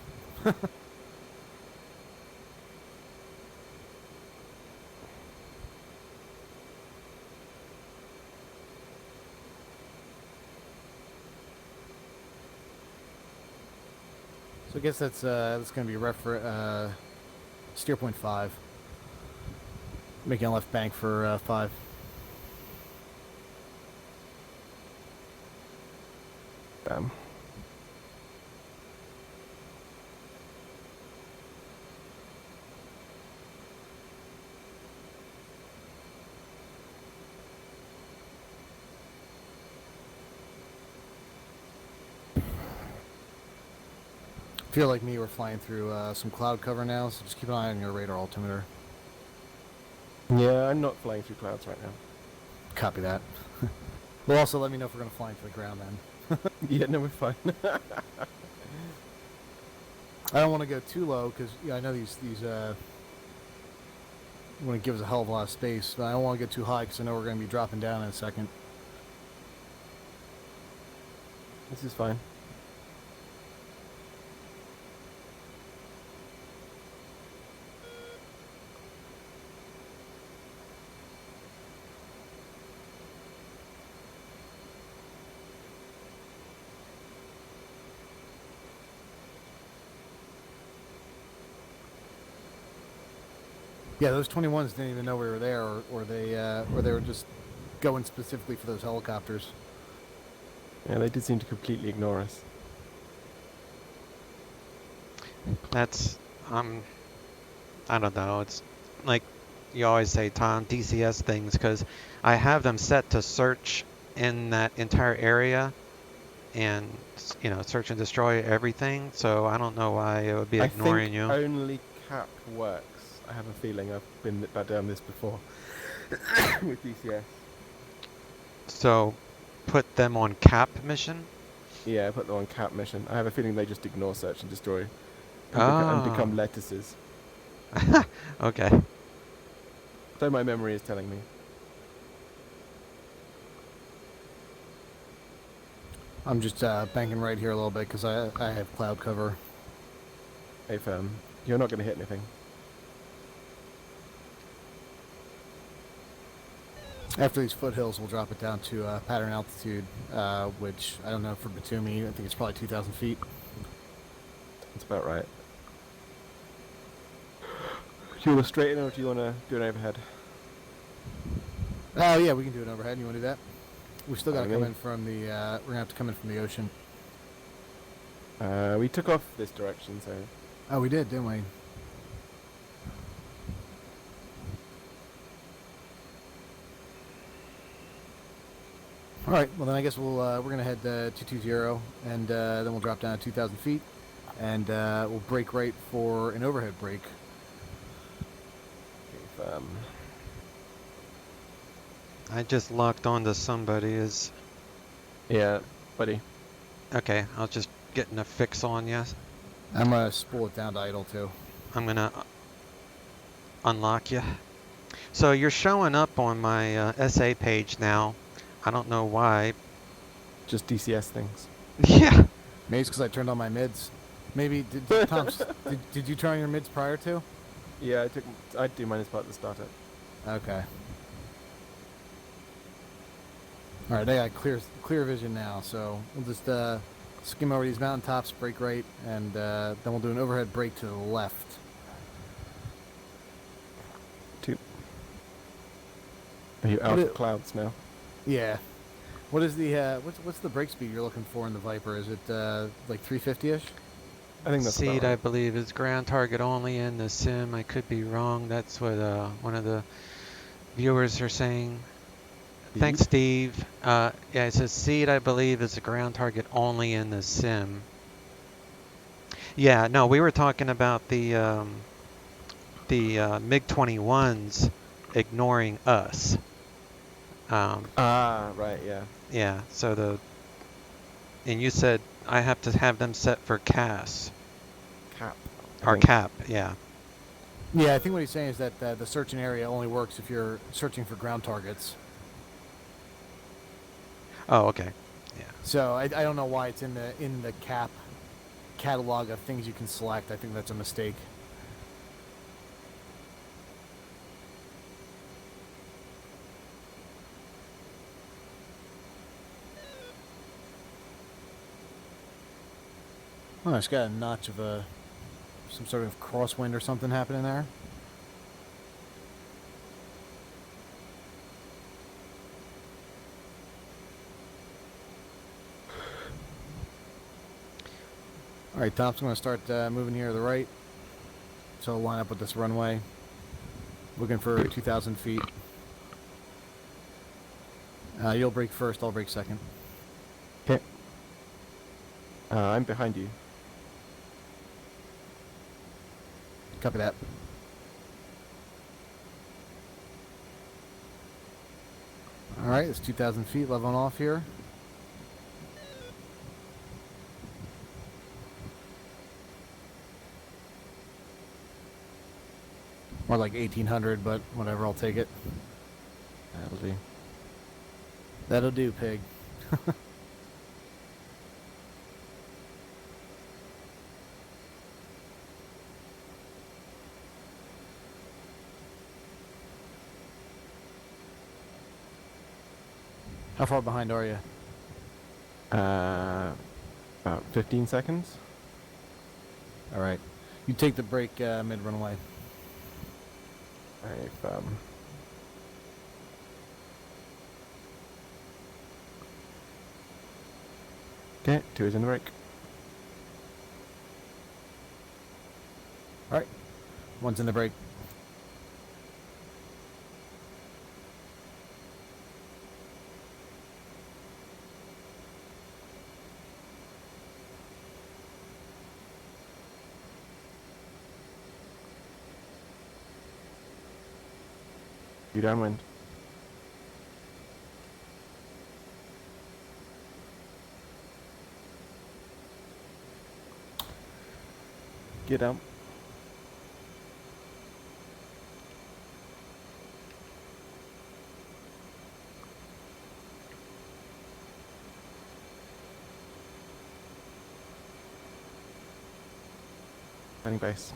C: So I guess that's going to be steer point 5. Making a left bank for 5.
A: Bam.
C: If you're like me, we're flying through some cloud cover now, so just keep an eye on your radar altimeter.
A: Yeah, I'm not flying through clouds right now.
C: Copy that. Well, also let me know if we're going to fly into the ground then.
A: Yeah, no, we're fine.
C: I don't want to go too low because I know these want to give us a hell of a lot of space, but I don't want to get too high because I know we're going to be dropping down in a second.
A: This is fine.
C: Yeah, those 21s didn't even know we were there, or they were just going specifically for those helicopters.
A: Yeah, they did seem to completely ignore us.
B: That's I don't know. It's like you always say, Tom, DCS things, because I have them set to search in that entire area and search and destroy everything. So I don't know why it would be ignoring you.
A: I think only cap works. I have a feeling I've been down this before with DCS.
B: So put them on cap mission.
A: Yeah, I put them on cap mission. I have a feeling they just ignore search and destroy and become lettuces.
B: Okay.
A: So my memory is telling me.
C: I'm just banking right here a little bit because I have cloud cover.
A: If you're not going to hit anything.
C: After these foothills, we'll drop it down to pattern altitude, which I don't know for Batumi. I think it's probably 2,000 feet.
A: That's about right. Do you want to straighten or do you want to do an overhead?
C: Oh yeah, we can do an overhead. You want to do that? We've still got to
A: Okay.
C: come in from the. We're gonna have to come in from the ocean.
A: We took off this direction, so
C: Oh, we did, didn't we? All right. Well, then I guess we're gonna head 220, and then we'll drop down to 2,000 feet, and we'll brake right for an overhead brake.
A: if,
B: I just locked onto somebody.
A: yeah, buddy.
B: Okay. I'll just getting a fix on you.
C: I'm gonna spool it down to idle too.
B: I'm gonna unlock you. So you're showing up on my SA page now. I don't know why.
A: Just DCS things.
B: Yeah.
C: Maybe it's because I turned on my mids. Maybe did Tom? did you turn on your mids prior to?
A: Yeah, I'd do mine as part of the startup.
C: Okay. All right, I got clear vision now, so we'll just skim over these mountaintops, brake right, and then we'll do an overhead brake to the left.
A: 2. Are you out of clouds now?
C: Yeah. What is the what's the brake speed you're looking for in the Viper? Is it like 350-ish?
A: I think that's
B: Seed,
A: about
B: I
A: right.
B: believe, is ground target only in the sim. I could be wrong. That's what one of the viewers are saying. Thanks, Steve. Yeah, it says Seed, I believe, is a ground target only in the sim. Yeah, no, we were talking about the MiG-21s ignoring us.
A: Right, yeah.
B: Yeah, so and you said I have to have them set for CAS.
A: Cap.
B: Or cap, yeah.
C: Yeah, I think what he's saying is that the searching area only works if you're searching for ground targets.
B: Oh, okay. Yeah.
C: So I don't know why it's in the cap catalog of things you can select. I think that's a mistake. Oh, it's got a notch of some sort of crosswind or something happening there. right, Tom's going to start moving here to the right. So line up with this runway. Looking for 2,000 feet. You'll brake first, I'll brake second.
A: Okay. I'm behind you.
C: Copy that. Alright, it's 2,000 feet, leveling off here. More like 1,800, but whatever, I'll take it.
A: That'll do.
C: That'll do, pig. How far behind are you?
A: About 15 seconds.
C: Alright. You take the brake mid-runway.
A: I've Okay, 2 is in the brake.
C: Alright. 1's in the brake.
A: You downwind. Get down. Landing base.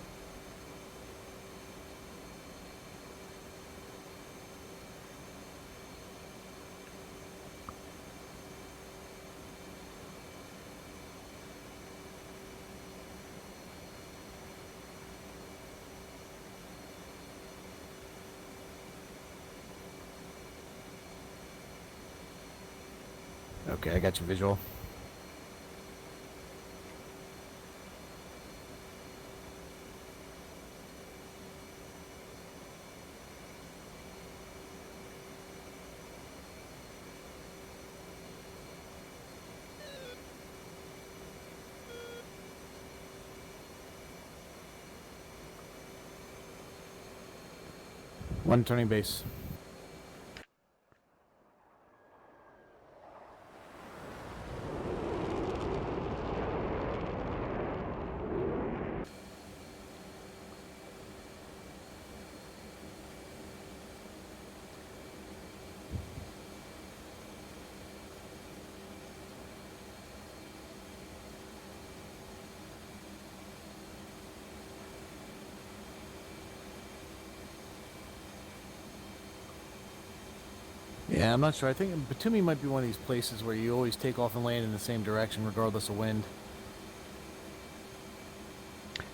C: Okay, I got your visual. One turning base. Yeah, I'm not sure. I think Batumi might be one of these places where you always take off and land in the same direction regardless of wind.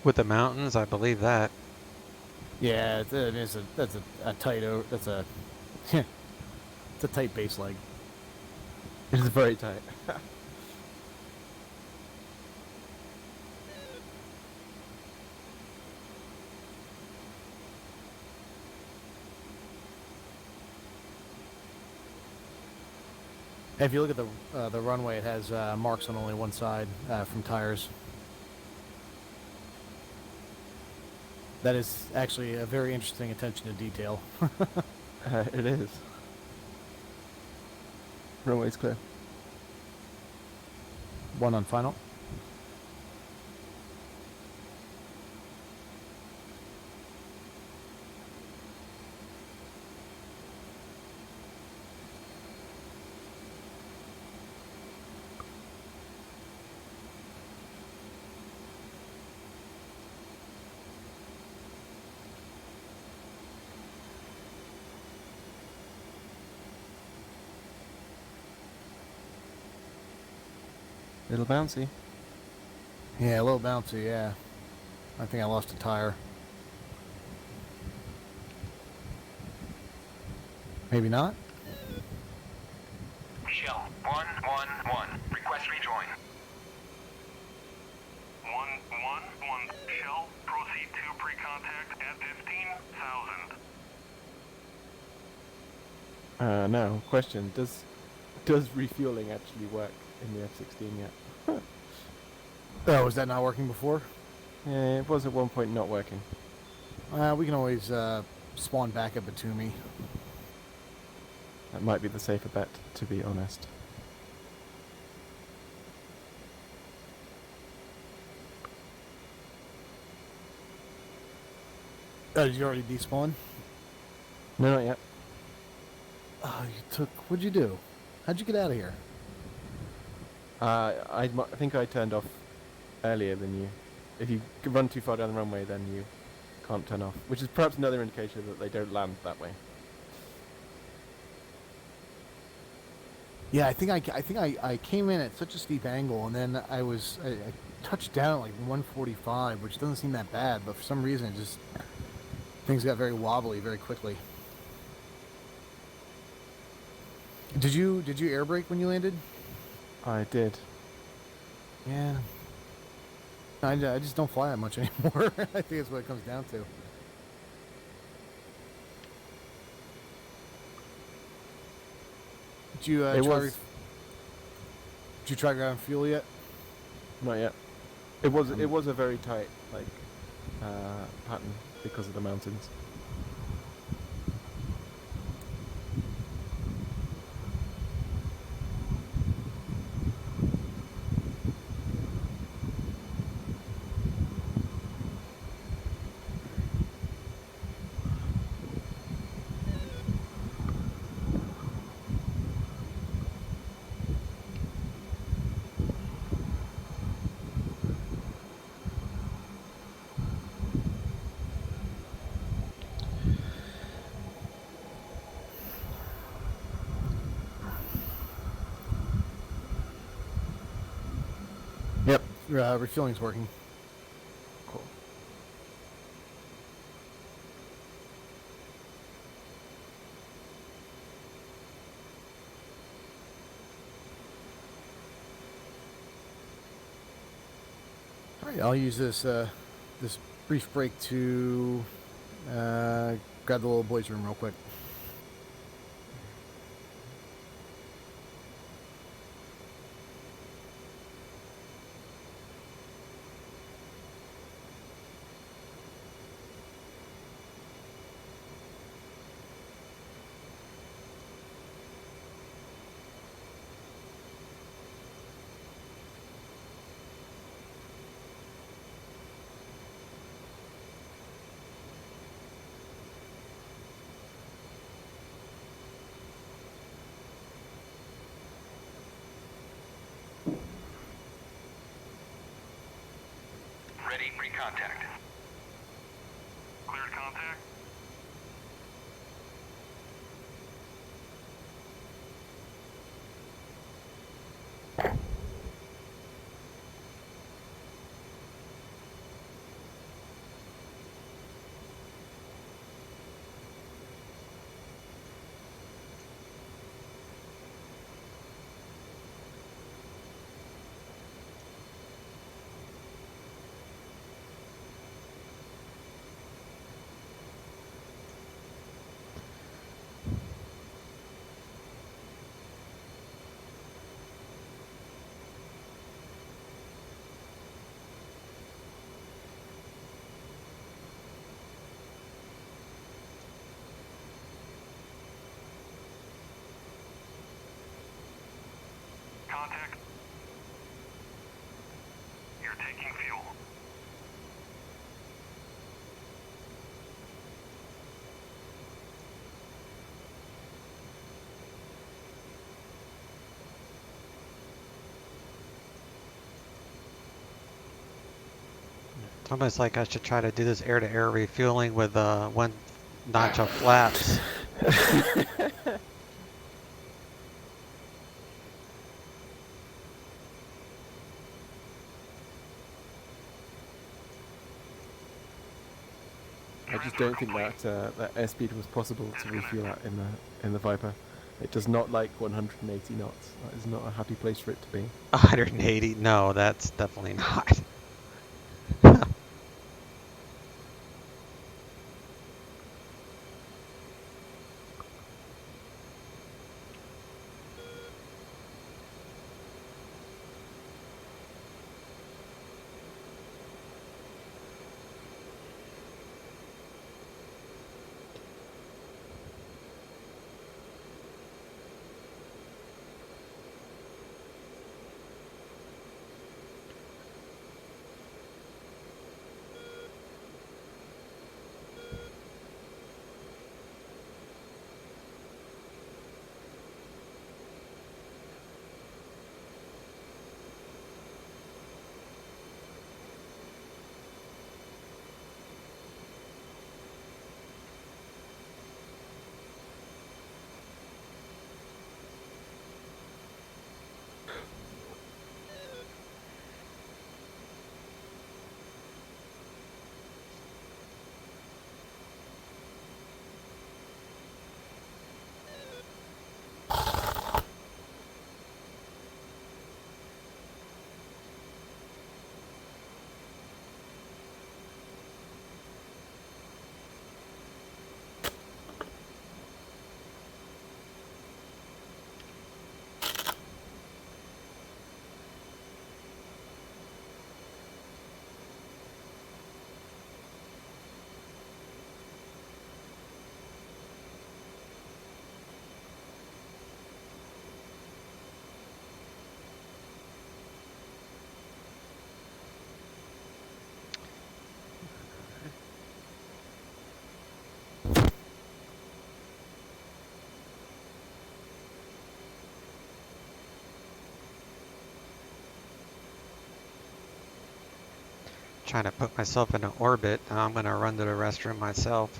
B: With the mountains, I believe that.
C: Yeah, that's a tight that's a it's a tight base leg.
A: It is very tight.
C: If you look at the runway, it has marks on only one side from tires. That is actually a very interesting attention to detail.
A: It is. Runway's clear.
C: 1 on final.
A: Little bouncy.
C: Yeah, a little bouncy, yeah. I think I lost a tire. Maybe not?
F: Shell 111. Request rejoin.
E: 111. Shell, proceed to pre-contact at 15,000.
A: Now, question: Does refueling actually work in the F-16 yet?
C: Oh, was that not working before?
A: Yeah, it was at one point not working.
C: We can always spawn back up at Toomey.
A: That might be the safer bet, to be honest.
C: Oh, did you already despawn?
A: No, not yet.
C: Oh, you took. What'd you do? How'd you get out of here?
A: I think I turned off earlier than you. If you run too far down the runway, then you can't turn off, which is perhaps another indication that they don't land that way.
C: Yeah, I think I came in at such a steep angle, and then I touched down at like 145, which doesn't seem that bad, but for some reason, it just things got very wobbly very quickly. Did you air brake when you landed?
A: I did.
C: Yeah. I just don't fly that much anymore. I think that's what it comes down to. Did you did you try grabbing fuel yet?
A: Not yet. It was a very tight pattern because of the mountains.
C: Yep. Refueling's working.
A: Cool.
C: All right, I'll use this this brief break to grab the little boys' room real quick.
F: Ready, pre-contact.
E: Cleared contact. Contact. You're taking fuel.
B: It's almost like I should try to do this air-to-air refueling with one notch of flaps.
A: I just don't think that airspeed was possible to refuel at in the Viper. It does not like 180 knots. That is not a happy place for it to be.
B: 180? No, that's definitely not. trying to put myself in an orbit. I'm going to run to the restroom myself.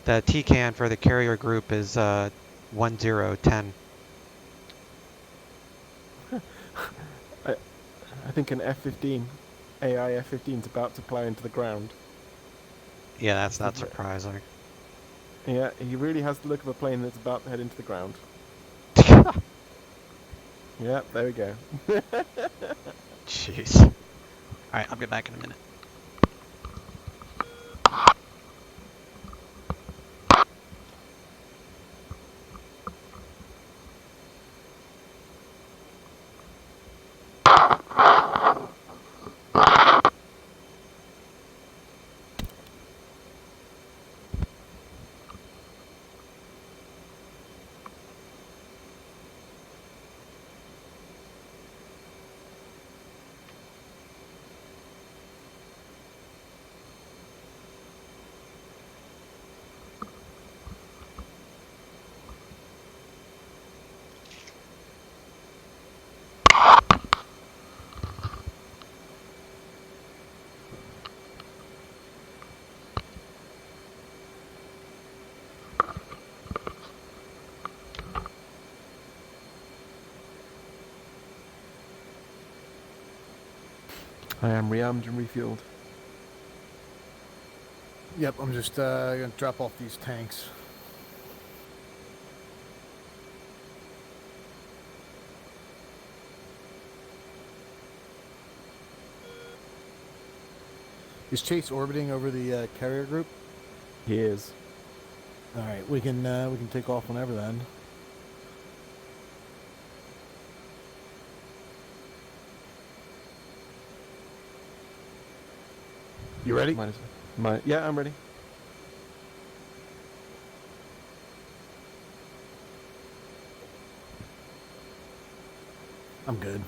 B: The TCAN for the carrier group is 1010.
A: I think an F-15, AI F-15 is about to plow into the ground.
B: Yeah, that's not surprising.
A: Yeah, he really has the look of a plane that's about to head into the ground. Yeah, there we go.
B: Jeez. Alright, I'll get back in a minute.
A: I am rearmed and refueled.
C: Yep, I'm just gonna drop off these tanks. Is Chase orbiting over the carrier group?
A: He is.
C: All right, we can take off whenever then. You ready?
A: Yeah, I'm ready.
C: I'm good.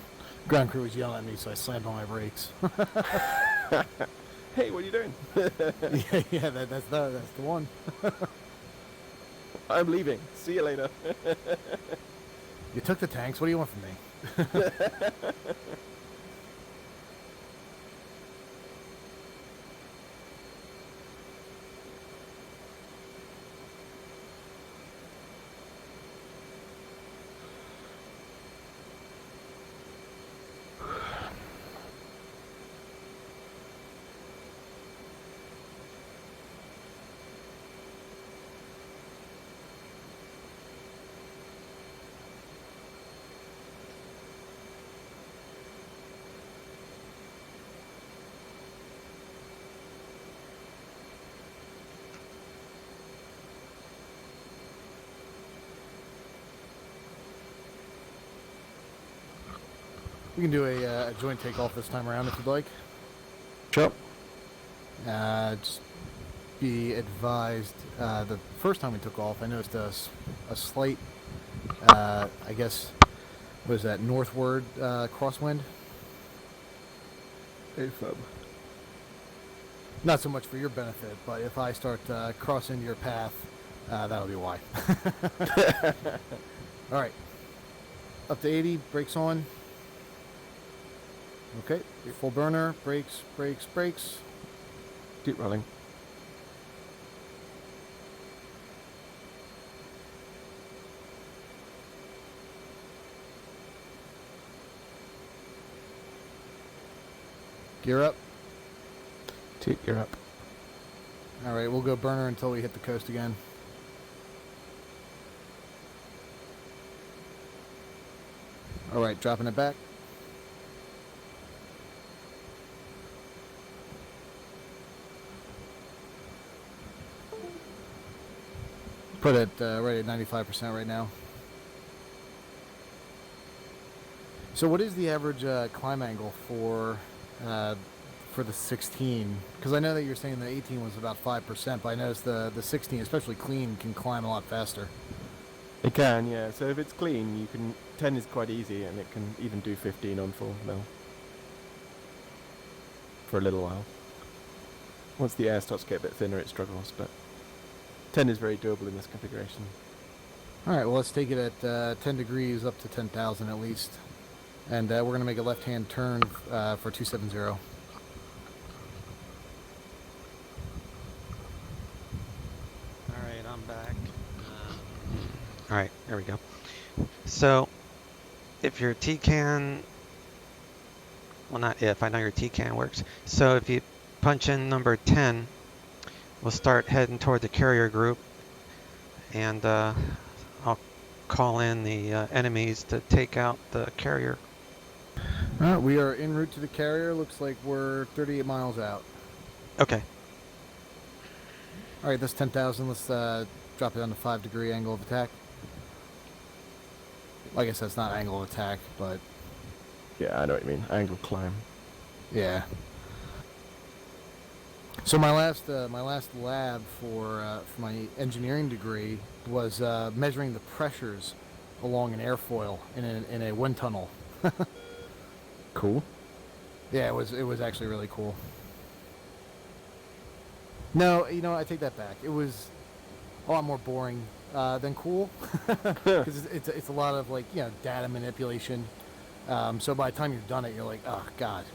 C: Ground crew was yelling at me, so I slammed on my brakes.
A: Hey, what are you doing?
C: yeah, that's the one.
A: I'm leaving. See you later.
C: You took the tanks. What do you want from me? We can do a joint takeoff this time around if you'd like.
A: Sure.
C: Just be advised, the first time we took off, I noticed a slight, I guess, what is that, northward crosswind?
A: AFib.
C: Not so much for your benefit, but if I start crossing your path, that'll be why. All right. Up to 80, brakes on. Okay, full burner, brakes, brakes, brakes.
A: Keep rolling.
C: Gear up.
A: Toot, you're up.
C: All right, we'll go burner until we hit the coast again. All right, dropping it back. Put it right at 95% right now. So what is the average climb angle for the 16? Because I know that you're saying the 18 was about 5%, but I noticed the 16, especially clean, can climb a lot faster.
A: It can, yeah. So if it's clean, you can. 10 is quite easy, and it can even do 15 on full mil for a little while. Once the air starts to get a bit thinner, it struggles, but 10 is very doable in this configuration.
C: All right, well, let's take it at 10 degrees up to 10,000 at least. And we're going to make a left-hand turn for 270.
B: All right, I'm back. All right, there we go. So if your TCAN, well, not if, I know your TCAN works. So if you punch in number 10, we'll start heading toward the carrier group, and I'll call in the enemies to take out the carrier.
C: All right, we are en route to the carrier. Looks like we're 38 miles out.
B: Okay.
C: All right, that's 10,000. Let's drop it down to 5-degree angle of attack. I guess that's not angle of attack, but
A: Yeah, I know what you mean. Angle climb.
C: yeah. So my last lab for my engineering degree was measuring the pressures along an airfoil in a wind tunnel.
A: Cool.
C: Yeah, it was actually really cool. No, I take that back. It was a lot more boring than cool, because it's a lot of data manipulation. So by the time you're done it, you're like, oh god.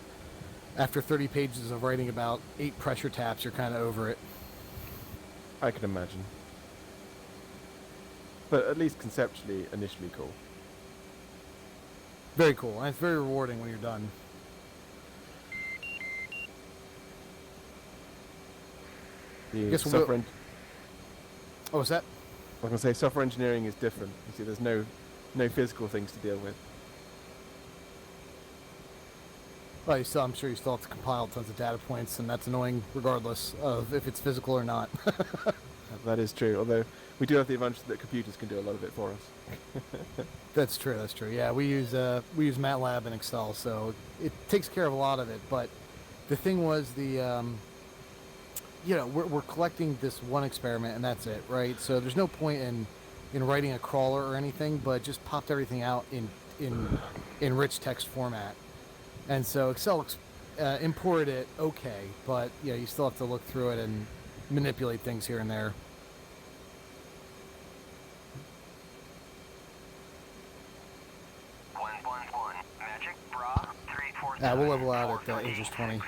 C: After 30 pages of writing about 8 pressure taps, you're kind of over it.
A: I can imagine. But at least conceptually, initially cool.
C: Very cool, and it's very rewarding when you're done.
A: The
C: Guess we'll
A: software.
C: go- Oh, what's that?
A: I was going to say software engineering is different. You see, there's no physical things to deal with.
C: Well, I'm sure you still have to compile tons of data points, and that's annoying regardless of if it's physical or not.
A: That is true. Although we do have the advantage that computers can do a lot of it for us.
C: That's true. Yeah, we use MATLAB and Excel, so it takes care of a lot of it. But the thing was we're collecting this one experiment, and that's it, right? So there's no point in writing a crawler or anything, but just popped everything out in rich text format. And so Excel imported it okay, but you still have to look through it and manipulate things here and there. We'll level out at Angels 20.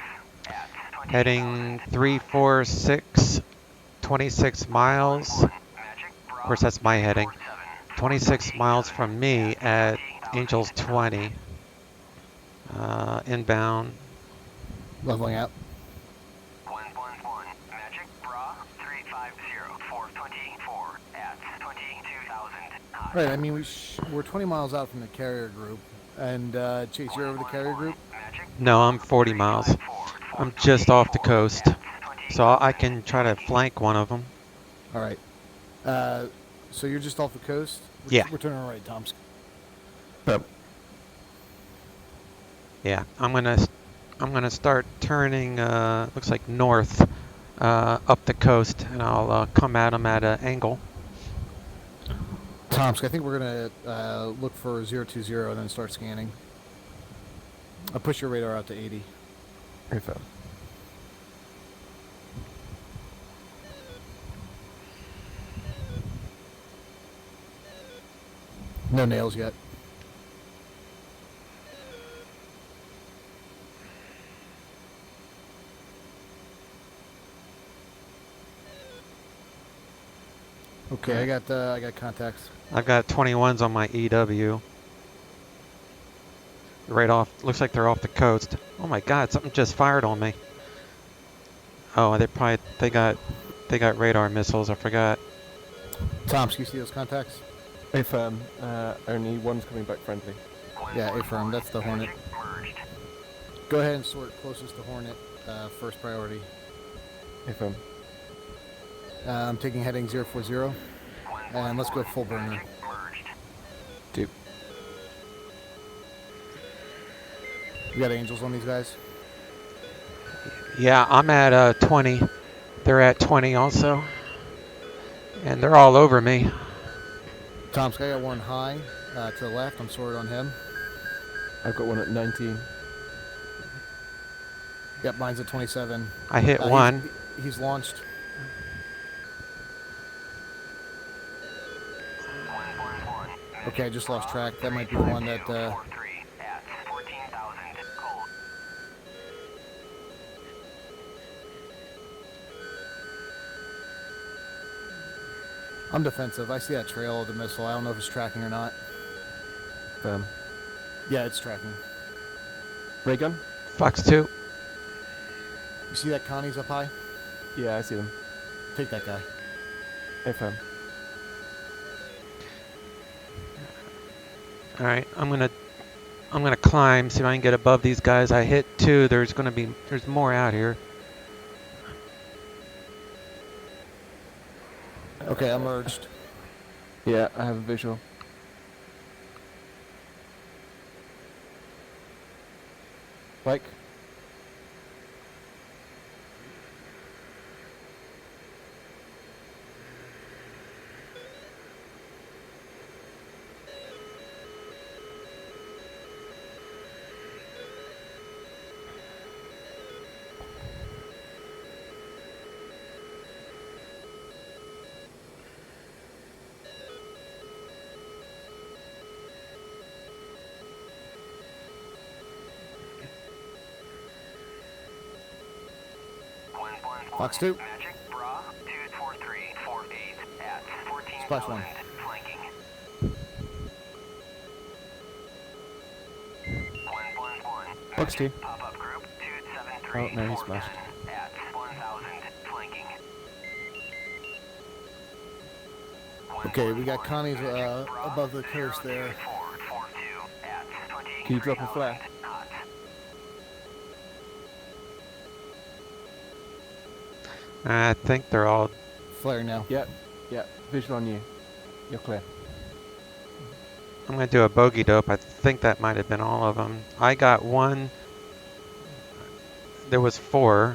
B: Heading 346, 26 miles. Of course, that's my heading. 26 miles from me at Angels 20. Inbound.
C: Leveling out.
F: 111, Magic Bra 350, 424 at 22,000.
C: Right, I mean, we're 20 miles out from the carrier group. And Chase, you're over the carrier group?
B: No, I'm 40 miles. I'm just off the coast, so I can try to flank one of them.
C: All right. So you're just off the coast?
B: Yeah.
C: We're turning right, Tomsk.
B: Yeah, I'm gonna start turning. Looks like north, up the coast, and I'll come at them at an angle.
C: Tomsk, I think we're gonna look for 020 and then start scanning. I'll push your radar out to 80.
A: Info.
C: No nails yet. Okay, I got contacts.
B: I've got 21s on my EW. Right off. Looks like they're off the coast. Oh my God! Something just fired on me. Oh, they got radar missiles. I forgot.
C: Tomsk, you see those contacts?
A: Affirm. Only one's coming back friendly.
C: Yeah, affirm. That's the Hornet. Go ahead and sort closest to Hornet, first priority.
A: Affirm.
C: I'm taking heading 040, and let's go full burner.
A: Dude.
C: You got angels on these guys?
B: Yeah, I'm at 20. They're at 20 also, and they're all over me.
C: Tomsk, I got one high to the left. I'm sorted on him.
A: I've got one at 19.
C: Yep, mine's at 27.
B: I hit one.
C: He's launched. Okay, I just lost track. That might be the one that I'm defensive. I see that trail of the missile. I don't know if it's tracking or not.
A: Firm.
C: Yeah, it's tracking.
A: Ray gun?
B: Fox 2.
C: You see that Connie's up high?
A: Yeah, I see them.
C: Take that guy.
A: Firm.
B: All right, I'm gonna climb, see if I can get above these guys. I hit 2. There's more out here.
C: Okay, I'm merged.
A: Yeah, I have a visual. Mike?
C: Fox 2.
F: Magic, Bra, 24348 at 14,000.
C: Splash 1.
F: Flanking. 111.
A: Fox 2.
F: Pop-up group, 273.
A: Oh, no, he splashed.
F: At 1,000. Flanking.
C: Okay, we got Connie's above the coast there.
F: 442 at
A: Can you drop a flare?
F: 28,000. Hot.
B: I think they're all.
C: Flare now.
A: Yeah, visual on you. You're clear.
B: I'm gonna do a bogey dope. I think that might have been all of them. I got 1. There was 4.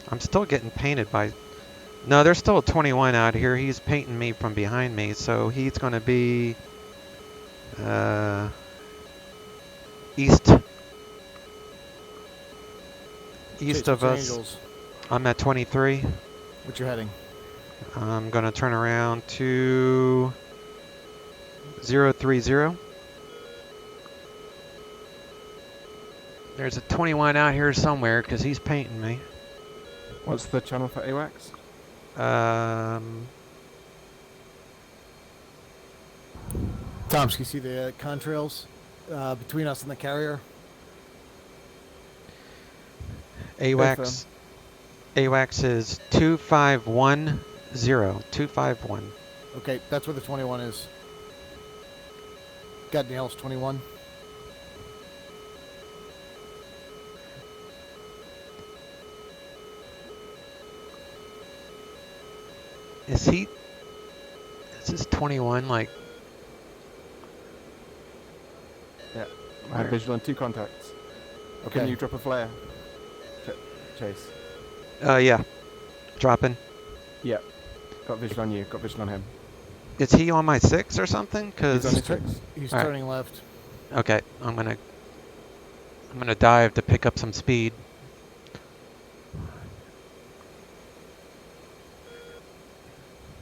B: I'm still getting painted by. No, there's still a 21 out here. He's painting me from behind me, so he's gonna be east
C: Chase,
B: of
C: what's your
B: us.
C: angles?
B: I'm at 23.
C: What's your heading?
B: I'm gonna turn around to 030. There's a 21 out here somewhere because he's painting me.
A: What's the channel for AWACS?
C: Tom, can you see the contrails between us and the carrier?
B: AWACS. AWACS is 2510. 251.
C: Okay, that's where the 21 is. Got nails 21.
B: Is he? Is this 21 like?
A: Yeah, I have visual on 2 contacts.
C: Okay.
A: Can you drop a flare? Chase.
B: Yeah. Dropping.
A: Yeah. Got visual on you. Got visual on him.
B: Is he on my 6 or something?
A: He's on
B: Cause
A: his 6.
C: He's
B: All right.
C: turning left.
B: okay, I'm gonna dive to pick up some speed.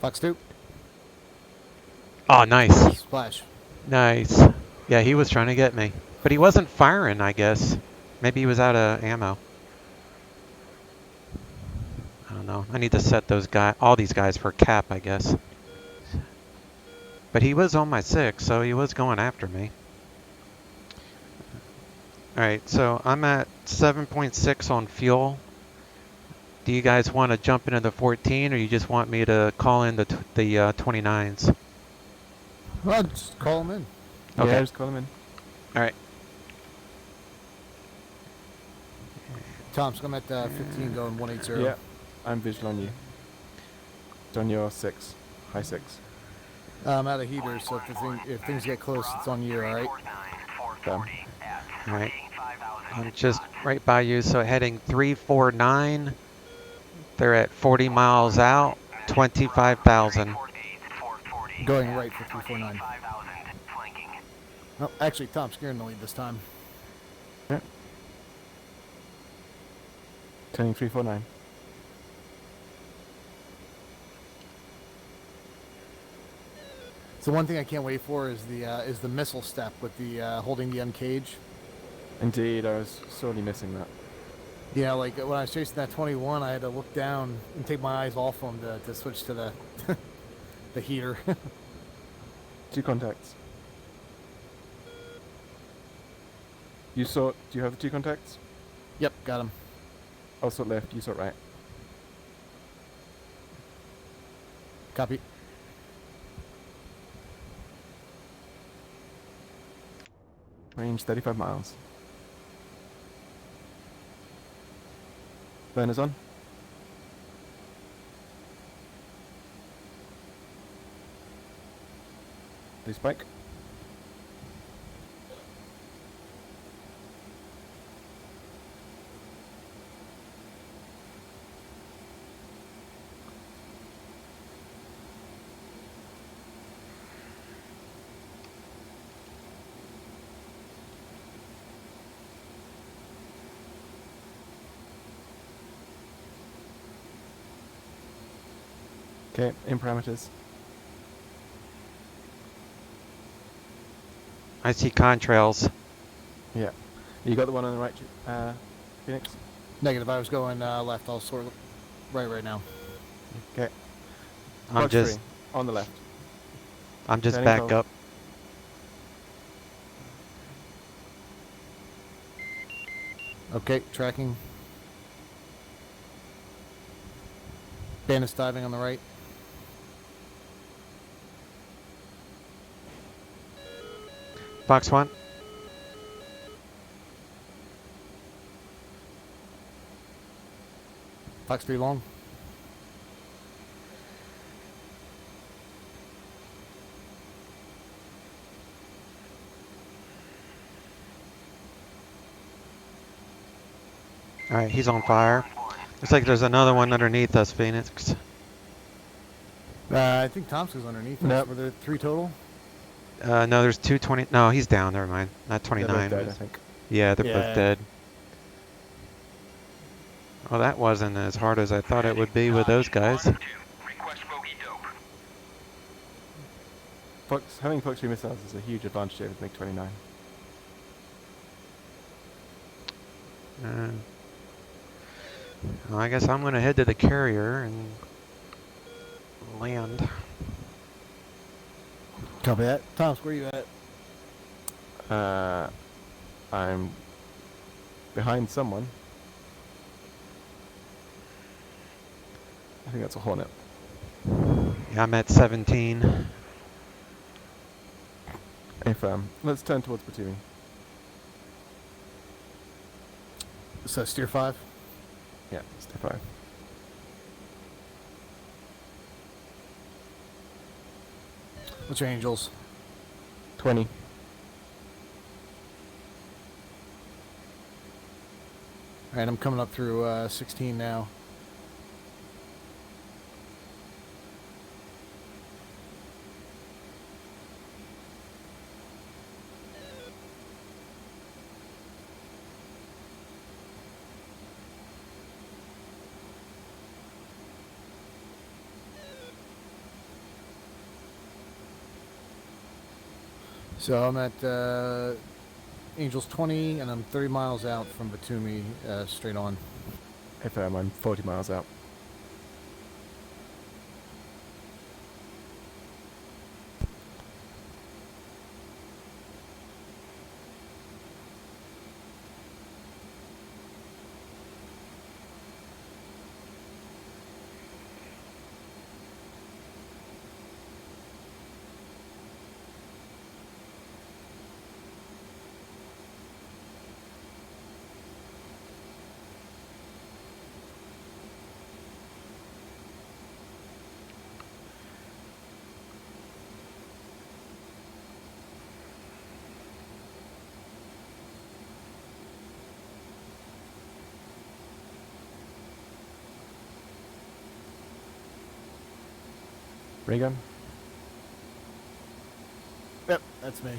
C: Fox 2.
B: Oh, nice.
C: Splash.
B: Nice. Yeah, he was trying to get me. But he wasn't firing, I guess. Maybe he was out of ammo. I don't know. I need to set all these guys for cap, I guess. But he was on my 6, so he was going after me. Alright, so I'm at 7.6 on fuel. Do you guys want to jump into the 14, or you just want me to call in the 29s?
C: Well, just call him in.
B: Okay.
A: Yeah, just call him in.
B: Alright.
C: Tom, so I'm at 15 going 180.
A: Yeah, I'm visual on you. It's on your 6. High 6.
C: I'm out of heaters, so if things get close, it's on you, alright?
A: Done.
B: Alright. I'm just right by you, so heading 349. They're at 40 miles out, 25,000.
C: Going right for 349. Oh, actually, Tom's scaring the lead this time.
A: Yeah. Turning 349.
C: So one thing I can't wait for is the missile step with the holding the uncage.
A: Indeed, I was sorely missing that.
C: Yeah, like when I was chasing that 21, I had to look down and take my eyes off him to switch to the the heater.
A: 2 contacts. You sort. Do you have the 2 contacts?
C: Yep, got him.
A: I'll sort left. You sort right.
C: Copy.
A: Range 35 miles. Burners on. Blue spike. Okay, in parameters.
B: I see contrails.
A: Yeah. You got the one on the right, Phoenix?
C: Negative. I was going left. I'll sort right now.
A: Okay.
B: I'm
A: Box
B: just
A: 3, on the left. Turning
B: back
A: cold.
B: up.
C: Okay, tracking. Bandits diving on the right.
B: Box 1.
C: Fox 3 long.
B: All right, he's on fire. Looks like there's another one underneath us, Phoenix.
C: I think Thompson's underneath us.
A: Nope.
C: Were there 3 total?
B: No, there's 220. No, he's down. Never mind. Not
A: They're both
B: 29.
A: dead, I think.
B: Yeah, they're
C: Yeah.
B: both dead. Well, that wasn't as hard as I thought it would be with those guys.
F: Request bogey dope.
A: Having Fox 3 missiles is a huge advantage over the MiG-29.
B: Well, I guess I'm going to head to the carrier and land.
C: Copy that. Thomas, where are you at?
A: I'm behind someone. I think that's a Hornet.
B: Yeah, I'm at 17.
A: If let's turn towards Batumi.
C: So steer 5.
A: Yeah, step 5.
C: What's your angels?
A: 20.
C: All right, I'm coming up through 16 now. So I'm at Angels 20, and I'm 30 miles out from Batumi, straight on.
A: If I'm 40 miles out. Ray gun?
C: Yep, that's me.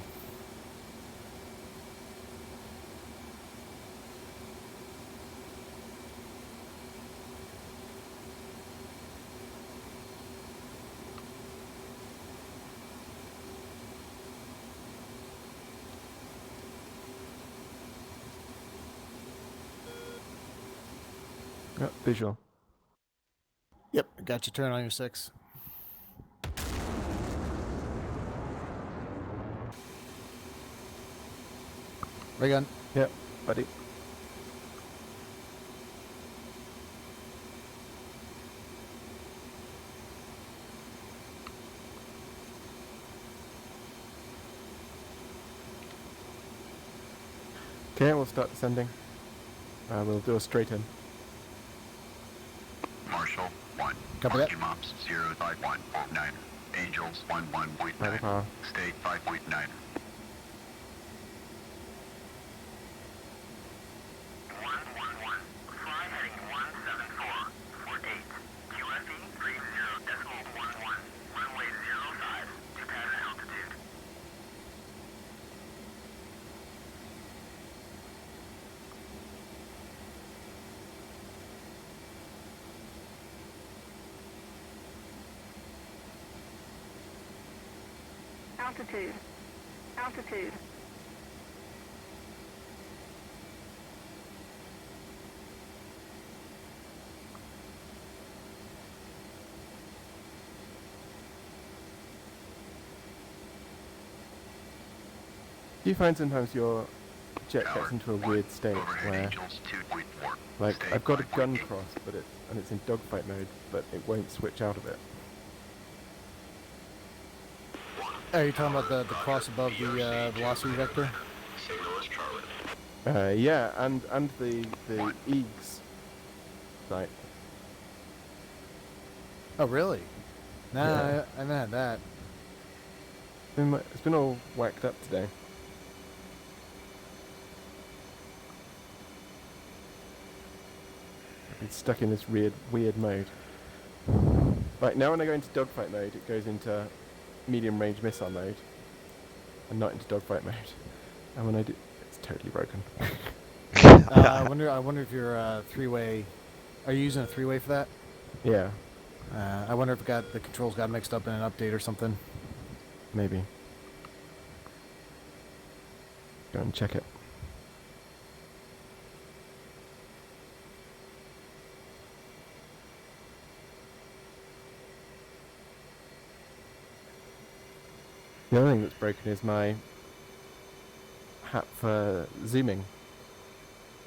A: Yep, visual.
C: Yep, got your turn on your 6. Ray gun.
A: Yep, buddy. Okay, we'll start descending. We'll do a straight in.
E: Marshall 1.
C: Copy that.
E: Archie Mops 05149. Angels 11.9.
A: Power.
E: State 5.9.
F: 111. Fly heading 174. For 8. QFE 30.11. Runway 05 to pattern altitude.
D: Altitude. Altitude.
A: Do you find sometimes your jet
E: Tower
A: gets into a
E: 1.
A: weird state
E: Overhead
A: where,
E: Angels 2.4.
A: like,
E: State
A: I've got a gun
E: 5.8.
A: cross, but it's in dogfight mode, but it won't switch out of it.
C: Are you talking about the cross above the velocity vector?
E: Signal is Charlie.
A: Yeah, and the eags site.
C: Oh, really? Nah,
A: Yeah.
C: I haven't had that.
A: It's been all whacked up today. It's stuck in this weird mode. Right, now when I go into dogfight mode, it goes into medium range missile mode, and not into dogfight mode. And when I do, it's totally broken.
C: I wonder if your 3-way. Are you using a 3-way for that?
A: Yeah,
C: I wonder if the controls got mixed up in an update or something.
A: maybe. Go and check it. The other thing that's broken is my hat for zooming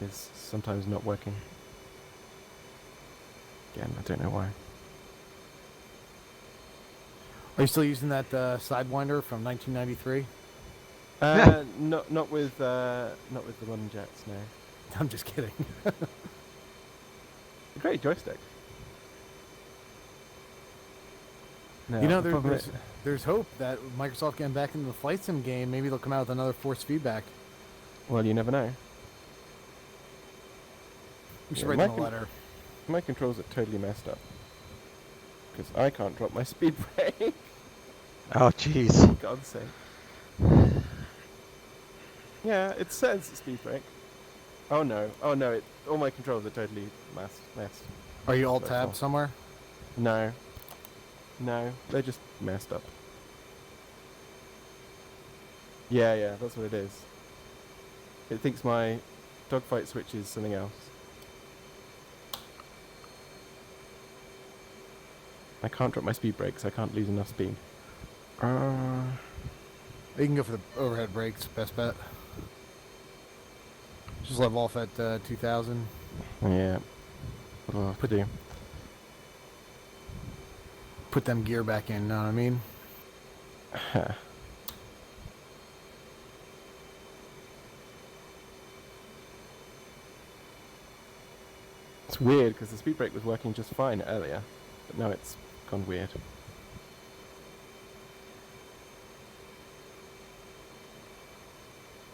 A: is sometimes not working. Again, I don't know why.
C: Are you still using that Sidewinder from 1993?
A: Not with the London Jets, no.
C: I'm just kidding.
A: Great joystick. No,
C: You know,
A: the problem
C: there's hope that Microsoft getting back into the flight sim game, maybe they'll come out with another force feedback.
A: well, you never know.
C: We should
A: Yeah,
C: write them a letter.
A: My controls are totally messed up because I can't drop my speed brake.
B: Oh, jeez.
A: God's sake. Yeah, it says speed brake. Oh no! All my controls are totally messed.
C: Are you alt
A: That's
C: tab
A: all.
C: somewhere?
A: No, they're just messed up. Yeah, that's what it is. It thinks my dogfight switch is something else. I can't drop my speed brakes. I can't lose enough speed.
C: You can go for the overhead brakes, best bet. Just level off at 2000.
A: Yeah. What'll have to do?
C: Put them gear back in, know what I mean?
A: It's weird because the speed brake was working just fine earlier, but now it's gone weird.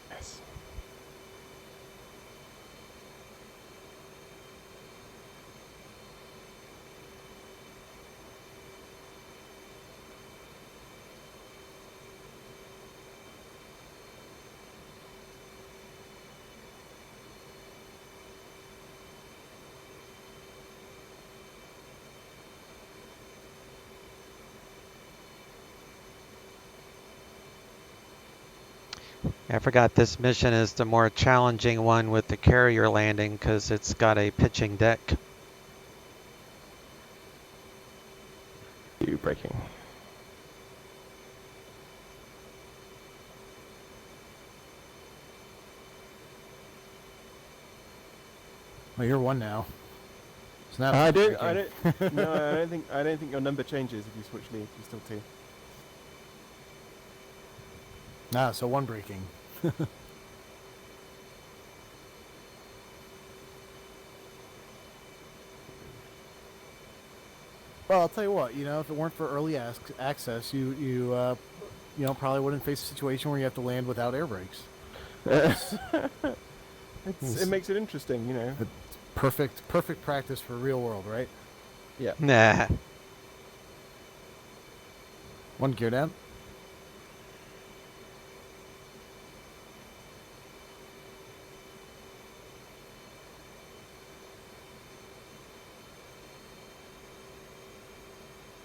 A: Yes.
B: I forgot this mission is the more challenging one with the carrier landing because it's got a pitching deck.
A: braking.
C: Well, you're one now. Snap.
A: I
C: braking.
A: don't. No, I don't think your number changes if you switch leads. You're still 2.
C: Ah, so one braking. Well, I'll tell you what. You know, if it weren't for early access, you probably wouldn't face a situation where you have to land without air brakes.
A: It makes it interesting, you know.
C: Perfect practice for real world, right?
A: Yeah.
B: Nah.
C: One gear down.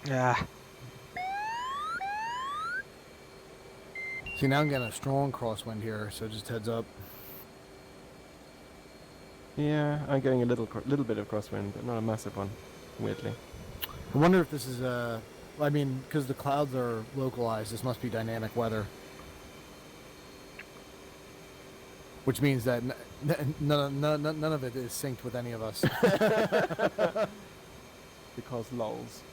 B: Yeah.
C: See, now I'm getting a strong crosswind here, so just heads up.
A: Yeah, I'm getting a little bit of crosswind, but not a massive one, weirdly.
C: I wonder if this is I mean, because the clouds are localized, this must be dynamic weather. Which means that none of it is synced with any of us.
A: Because lols.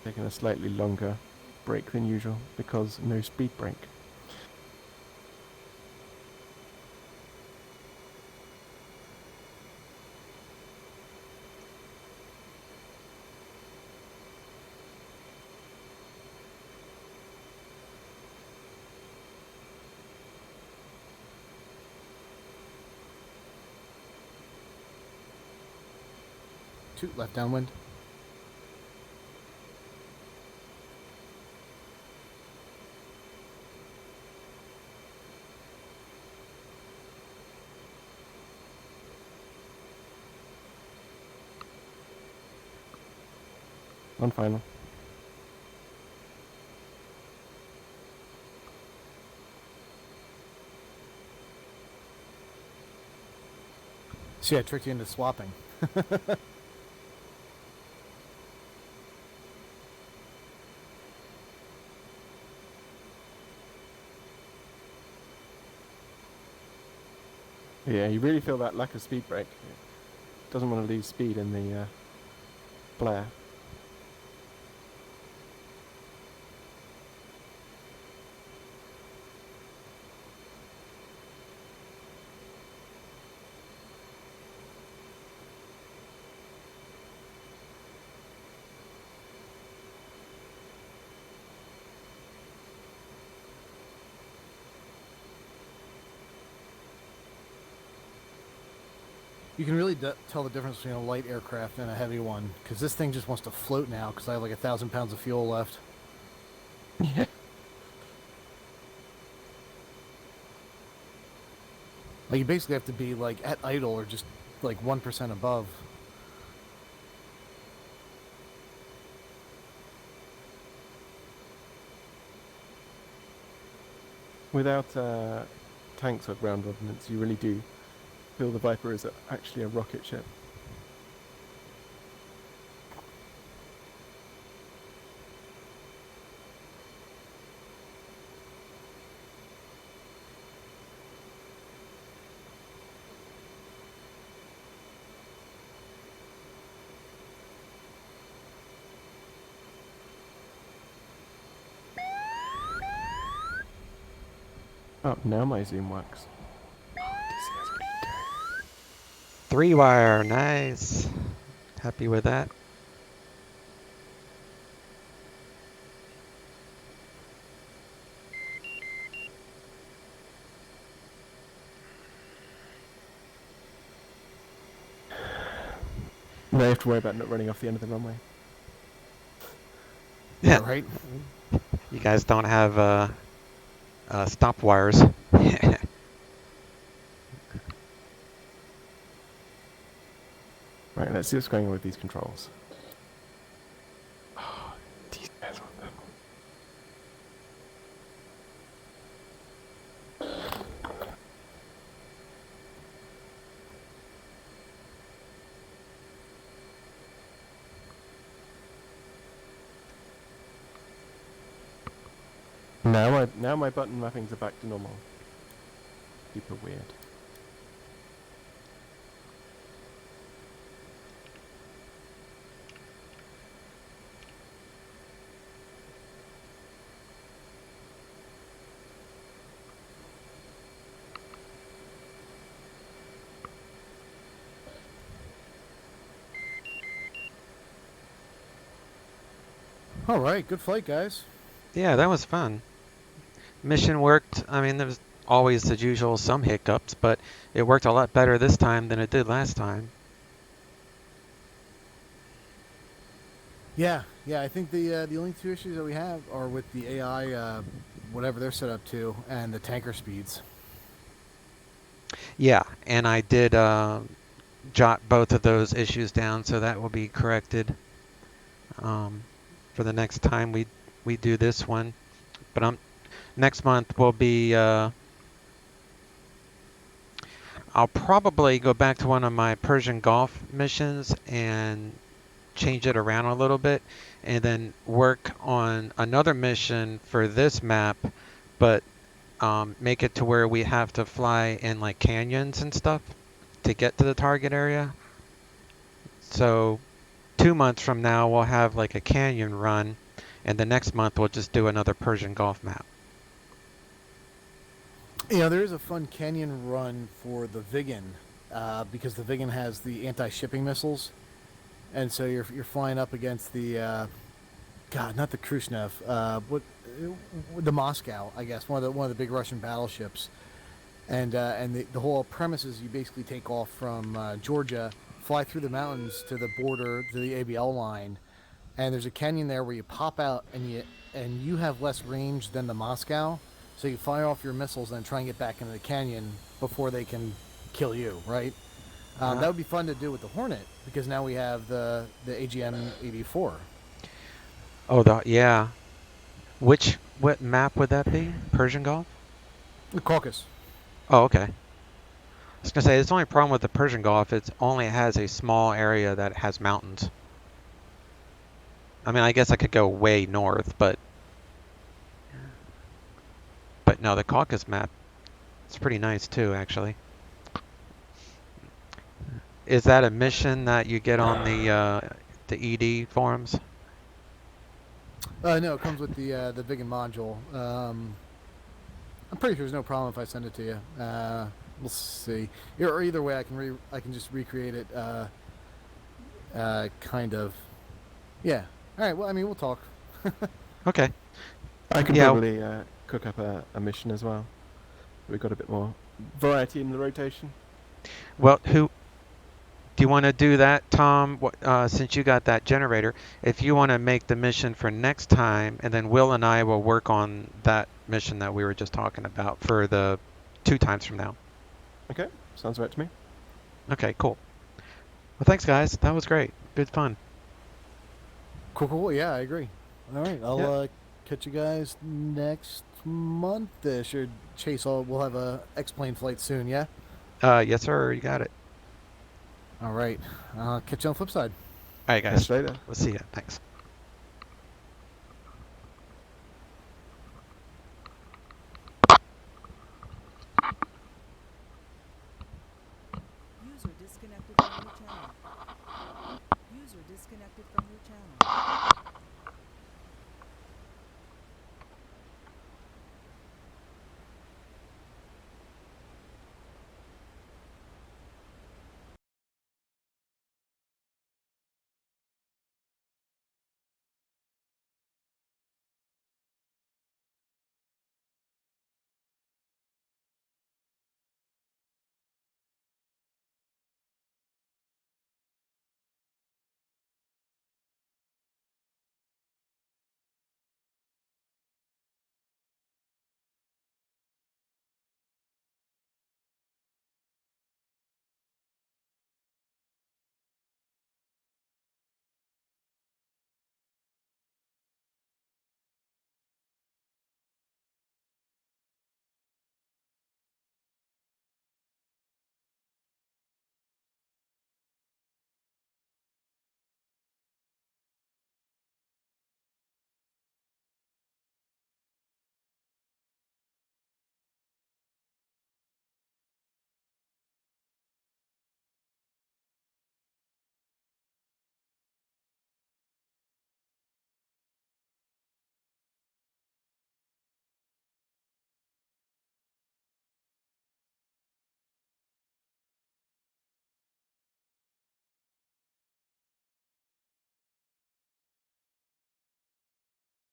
A: Taking a slightly longer break than usual because no speed brake.
C: Shoot, left downwind.
A: On final.
C: See, I tricked you into swapping.
A: Yeah, you really feel that lack of speed brake. It doesn't want to lose speed in the flare.
C: You can really tell the difference between a light aircraft and a heavy one, because this thing just wants to float now, because I have like 1,000 pounds of fuel left.
A: Yeah.
C: Like, you basically have to be like at idle or just like 1% above.
A: Without tanks or ground ordnance, you really do feel the Viper is actually a rocket ship. Oh, now my zoom works. Oh, DCS, what are you doing?
B: 3-wire, nice. Happy with that.
A: Now you have to worry about not running off the end of the runway.
B: Yeah,
C: Right?
B: you guys don't have stop wires.
A: Right, let's see what's going on with these controls. Oh, DCS on them. Now my button mappings are back to normal. Super weird.
C: All right, good flight, guys.
B: Yeah, that was fun. Mission worked. I mean, there was always the usual some hiccups, but it worked a lot better this time than it did last time.
C: Yeah, I think the only two issues that we have are with the AI, whatever they're set up to, and the tanker speeds.
B: Yeah, and I did jot both of those issues down, so that will be corrected for the next time we do this one. But next month will be. I'll probably go back to one of my Persian Gulf missions and change it around a little bit, and then work on another mission for this map, but make it to where we have to fly in like canyons and stuff to get to the target area. So 2 months from now we'll have like a canyon run, and the next month we'll just do another Persian Gulf map.
C: You know, there is a fun canyon run for the Viggen, because the Viggen has the anti-shipping missiles, and so you're flying up against the God, not the Khrushchev, the Moscow, I guess, one of the big Russian battleships, and the whole premise is you basically take off from Georgia, fly through the mountains to the border, to the ABL line, and there's a canyon there where you pop out and you have less range than the Moscow, so you fire off your missiles and then try and get back into the canyon before they can kill you, right? That would be fun to do with the Hornet, because now we have the AGM-84.
B: Oh, yeah. What map would that be? Persian Gulf?
C: The Caucasus.
B: Oh, okay. I was gonna say, the only problem with the Persian Gulf, it only has a small area that has mountains. I mean, I guess I could go way north, but no, the Caucasus map, it's pretty nice too, actually. Is that a mission that you get on the ED forums?
C: No, it comes with the Viggen module. I'm pretty sure there's no problem if I send it to you. We'll see. Or either way, I can just recreate it. Kind of. Yeah. All right. Well, I mean, we'll talk.
B: Okay.
A: I could
B: Yeah.
A: probably cook up a mission as well. We've got a bit more variety in the rotation.
B: Well, do you want to do that, Tom? Since you got that generator, if you want to make the mission for next time, and then Will and I will work on that mission that we were just talking about for the 2 times from now.
A: Okay, sounds right to me.
B: Okay, cool. Well, thanks, guys. That was great. Good fun.
C: Cool. Yeah, I agree. All right. I'll catch you guys next month-ish. Or Chase, we'll have a X-plane flight soon, yeah?
B: Yes, sir. You got it.
C: All right. Catch you on the flip side.
B: All right, guys.
A: Catch you later.
B: We'll see you. Thanks.
G: User disconnected from your channel. User disconnected from your channel.